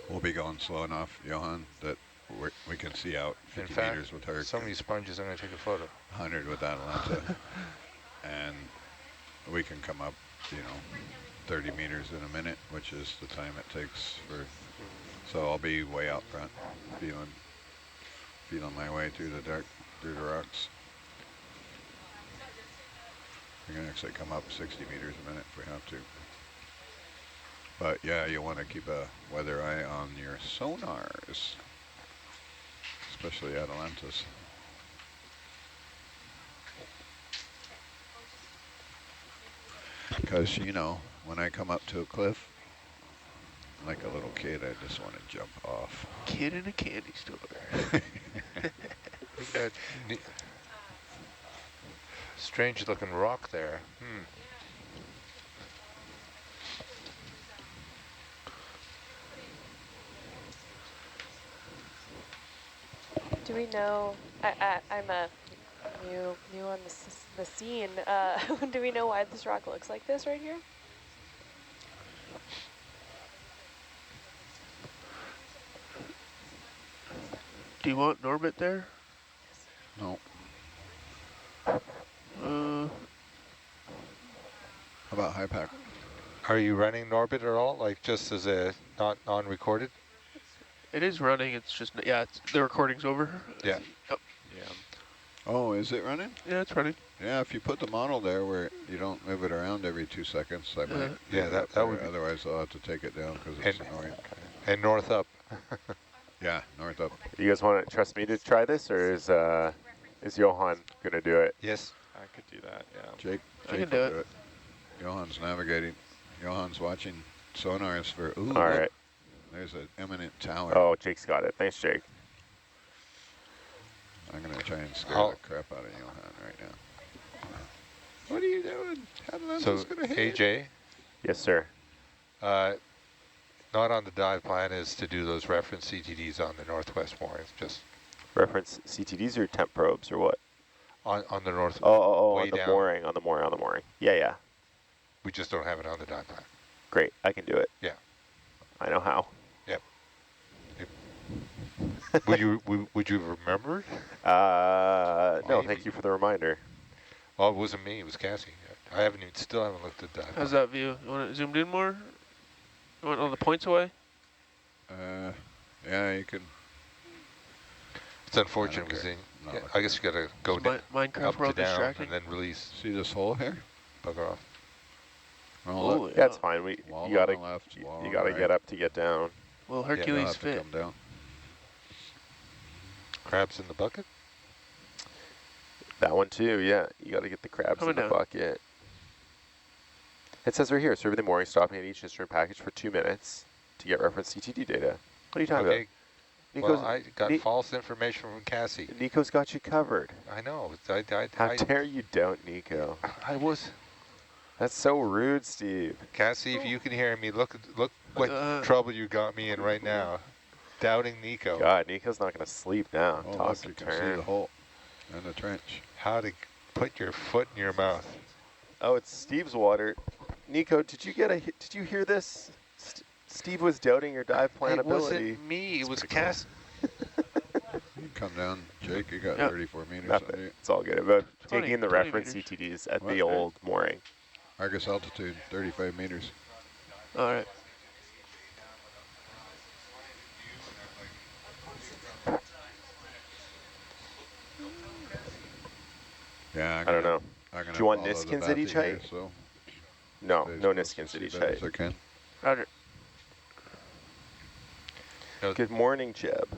We'll be going slow enough, Johan, that we can see out 50 In fact, meters with her. so many sponges, I'm going to take a photo. 100 with Atalanta. And we can come up, 30 meters in a minute, which is the time it takes for. So I'll be way out front, feeling my way through the dark, through the rocks. We can actually come up 60 meters a minute if we have to. But yeah, you want to keep a weather eye on your sonars, especially Atalantas. Because, when I come up to a cliff, like a little kid, I just want to jump off. Kid in a candy store. Look at that strange looking rock there. Do we know, I'm a new on the scene, do we know why this rock looks like this right here? Do you want Norbit there? No. Uh, How about high pack? Are you running Norbit at all, like just as a not non-recorded? it is running. It's just, yeah, the recording's over. Yeah. Yep. Yeah. Oh, is it running? Yeah, it's running. Yeah, if you put the model there where you don't move it around every 2 seconds, I might. Yeah, leave it that up there. would be- Otherwise, I'll have to take it down because it's annoying. And north up. Yeah, north up. You guys want to trust me to try this, or is Johan gonna do it? Yes. I could do that, yeah. Jake I can will do do it. Johan's navigating. Johan's watching sonars for. Ooh, All look, right. there's an eminent tower. Oh, Jake's got it. Thanks, Jake. I'm gonna try and scare I'll- the crap out of Johan right now. What are you doing? Atalanta's So gonna hit. AJ, Yes, sir. not on the dive plan is to do those reference CTDs on the northwest moorings, just Reference CTDs or temp probes or what? on the north. Oh, way on the down. mooring, on the mooring. Yeah. We just don't have it on the dive plan. Great, I can do it. Yeah. I know how. Would you remember? No, Maybe. thank you for the reminder. Well, it wasn't me, it was Cassie. I still haven't looked at that. How's that view? You want it zoomed in more? You want all the points away? Yeah, you can. It's unfortunate because I guess you gotta go down, Minecraft up to world down distracting. and then release. See this hole here? Bugger off. Well, Yeah, it's fine. You gotta you gotta get up to get down. Will Hercules have to fit? come down. Crabs in the bucket? That one too, yeah. You gotta get the crabs Coming in the down. bucket. It says right here, survey the mooring, stopping at each instrument package for 2 minutes to get reference CTD data. What are you talking about? Well, I got false information from Cassie. Nico's got you covered. I know. How dare you doubt Nico? I was. That's so rude, Steve. Cassie, if you can hear me, look what trouble you got me in right now. Doubting Nico. God, Nico's not going to sleep now. Oh, Toss look, and you can see turn. the hole in the trench. How to put your foot in your mouth. Oh, it's Steve's water. Nico, did you hear this? Steve was doubting your dive plan ability. It wasn't me, it was Cassie. You come down, Jake, you got 34 meters. Nothing. It's all good. About 20, taking the 20 reference meters. CTDs at the old mooring. Argus altitude, 35 meters. All right. Yeah, I don't know. I'm Do you want follow the Niskins at Bathy each here, height? so No, stay as no close to Niskins at each seabed height. as I can. Roger. Good morning, Jeb.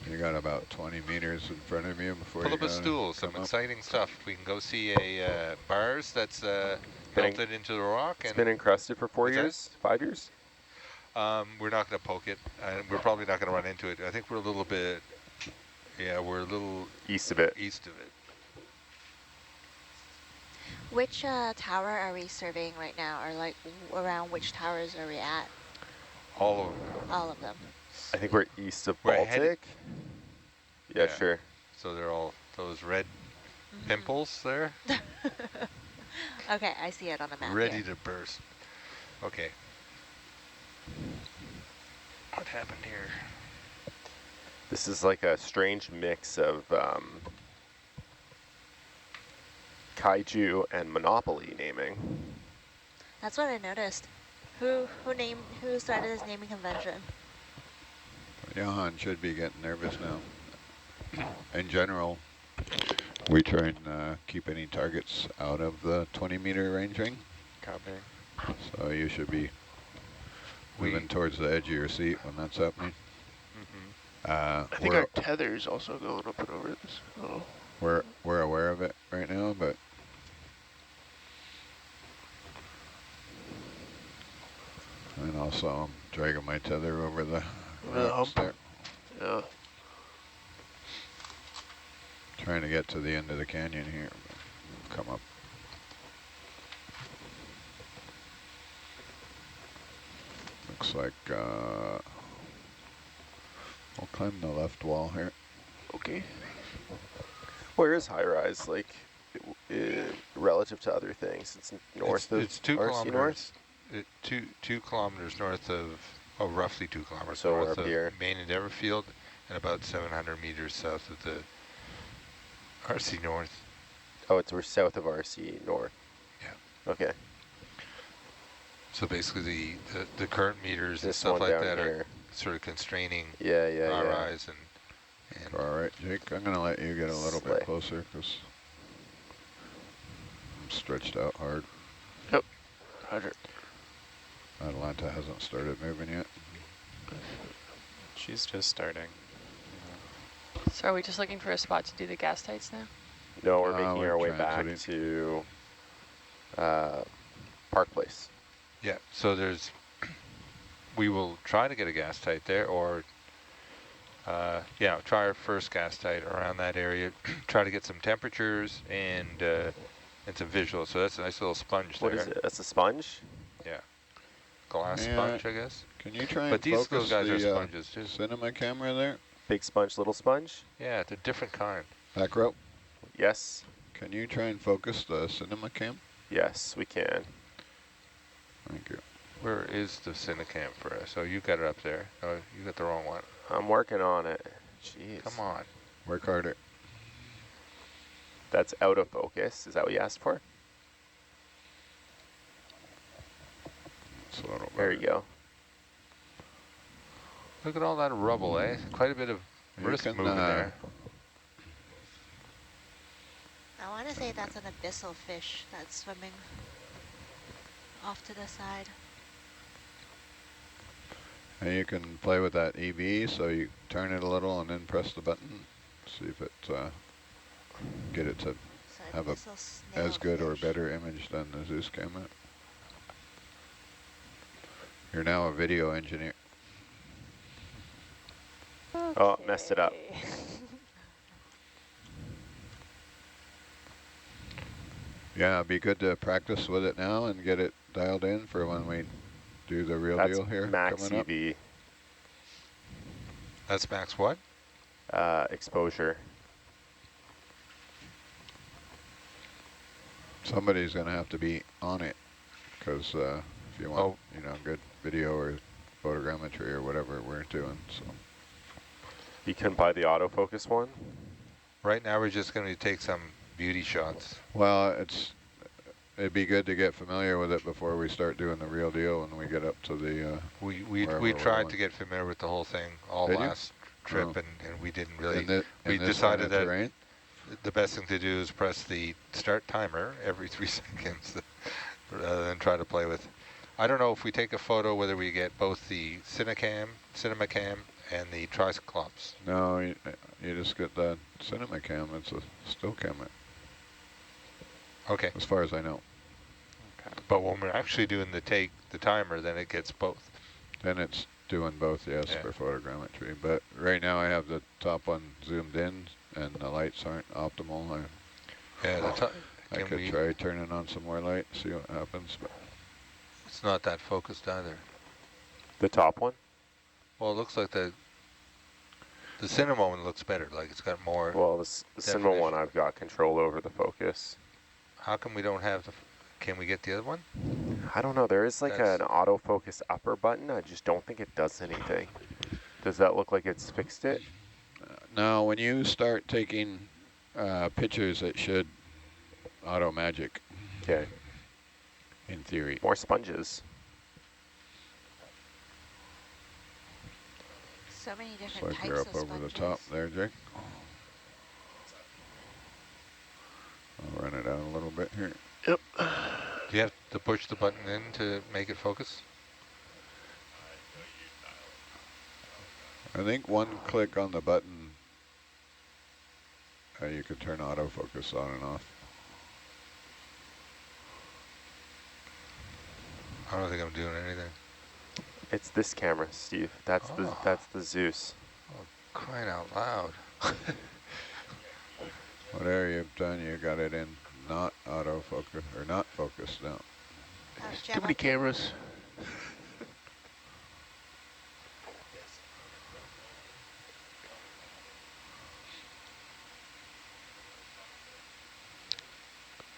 You got about 20 meters in front of you before Pull you up a stool, some exciting stuff. We can go see a bars that's melted into the rock. It's been encrusted for 4 years, 5 years? We're not going to poke it, and we're probably not going to run into it. I think we're a little bit, we're a little east of it. Which tower are we surveying right now, or like around which towers are we at? All of them. All of them. I think we're east of We're Baltic. Yeah, sure. So they're all those red pimples there. Okay, I see it on the map. Ready to burst. Okay. What happened here? This is like a strange mix of kaiju and Monopoly naming. That's what I noticed. Who started this naming convention? Johan should be getting nervous now. In general, we try and keep any targets out of the 20-meter range ring. Copy. So you should be moving towards the edge of your seat when that's happening. I think our tether's also going up and over this. Oh. We're aware of it right now, but and also I'm dragging my tether over the rocks there. Yeah. Trying to get to the end of the canyon here. Come up. Looks like we'll climb the left wall here. Okay. Where is high rise, like, relative to other things? It's north of it's 2 RC kilometers. North? 2 kilometers north of, roughly 2 kilometers So north up of here. Main Endeavour Field, and about 700 meters south of the RC North. Oh, we're south of RC North. Yeah. Okay. So basically the current meters and This stuff one like down that here. are sort of constraining Yeah. rise and All right, Jake, I'm going to let you get a little bit closer because I'm stretched out hard. Yep. Roger. Atlanta hasn't started moving yet. She's just starting. So are we just looking for a spot to do the gas tights now? No, we're making we're our way back transiting. to Park Place. yeah. So we will try to get a gas tight there, or try our first gas tight around that area. Try to get some temperatures and some visuals. So that's a nice little sponge there. What is it? That's a sponge? Yeah. Glass sponge, I guess. Can you try and But those focus guys are the sponges too. cinema camera there? Big sponge, little sponge? Yeah, it's a different kind. Back row? Yes. Can you try and focus the cinema cam? Yes, we can. Thank you. Where is the Cinecam for us? Oh, you got it up there. Oh, you got the wrong one. I'm working on it. Jeez. Come on. Work harder. That's out of focus. Is that what you asked for? It's a little better. There you go. Look at all that rubble, eh? Quite a bit of wrist movement there. I want to say that's an abyssal fish that's swimming off to the side. And you can play with that EV, so you turn it a little and then press the button. See if it get it to So have a as good or better image than the Zeus camera. You're now a video engineer. Okay. Oh, messed it up. Yeah, it'd be good to practice with it now and get it dialed in for when we do the real deal here. Max coming up. EV That's max what? exposure. Somebody's going to have to be on it, because if you want, you know, good video or photogrammetry or whatever we're doing. So You can buy the autofocus one. Right now we're just going to take some beauty shots. well, it'd be good to get familiar with it before we start doing the real deal when we get up to the. We tried to get familiar with the whole thing all Did you? last trip, and we didn't really. In We this decided kind of that terrain? the best thing to do is press the start timer every 3 seconds rather than try to play with. I don't know if we take a photo whether we get both the cinema cam and the tricyclops. No, you just get the cinema cam. It's a still camera, Okay. as far as I know. But when we're actually doing the timer, then it gets both. Then it's doing both, yes, Yeah. for photogrammetry. But right now I have the top one zoomed in, and the lights aren't optimal. Yeah, I could try turning on some more light, see what happens. But it's not that focused either. The top one? Well, it looks like the cinema one looks better. Like it's got more. Well, the cinema one, I've got control over the focus. How come we don't have the? Can we get the other one? I don't know. There is like an autofocus upper button. I just don't think it does anything. Does that look like it's fixed it? now, when you start taking pictures, it should auto magic. Okay. In theory. More sponges. So many Looks different like types you're of up over the sponges. top there, Jake. I'll run it out a little bit here. Yep. Do you have to push the button in to make it focus? I think one click on the button, you could turn autofocus on and off. I don't think I'm doing anything. It's this camera, Steve. That's the Zeus. Oh, crying out loud. Whatever you've done, you got it in not autofocus, or not focused now. Too many cameras.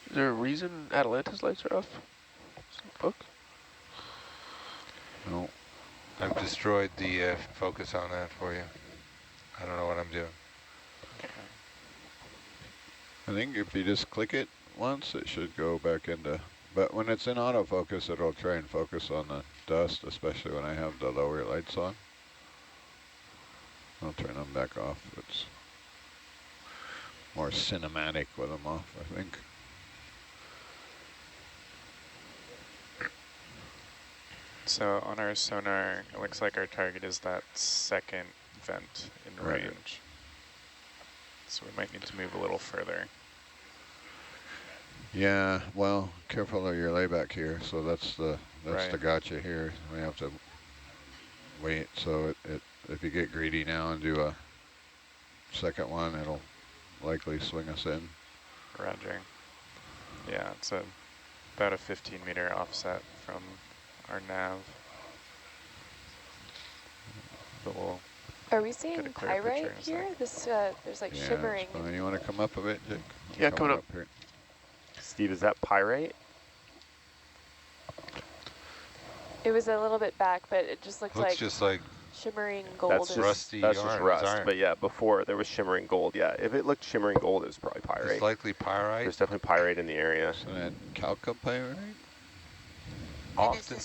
Is there a reason Atalanta's lights are off? Book? No. I've destroyed the focus on that for you. I don't know what I'm doing. I think if you just click it once, it should go back into, but when it's in autofocus, it'll try and focus on the dust, especially when I have the lower lights on. I'll turn them back off. It's more cinematic with them off, I think. So on our sonar, it looks like our target is that second vent in Right. range. So we might need to move a little further. Yeah, well, careful of your layback here. So that's the Right. gotcha here. We have to wait. So if you get greedy now and do a second one, it'll likely swing us in. Roger. Yeah, it's about a 15-meter offset from our nav. But we'll Are we get a seeing clear picture pyrite in a here? sec. This there's like Yeah, shimmering. it's fine. You want to come up a bit, Jake? Yeah, coming up. Here. Steve, is that pyrite? It was a little bit back, but it just looked Looks like just like shimmering gold. That's Is just rusty that's just iron, rust. iron. But yeah, before there was shimmering gold. Yeah, if it looked shimmering gold, it was probably pyrite. It's likely pyrite. There's definitely pyrite in the area. So that chalcopyrite? Often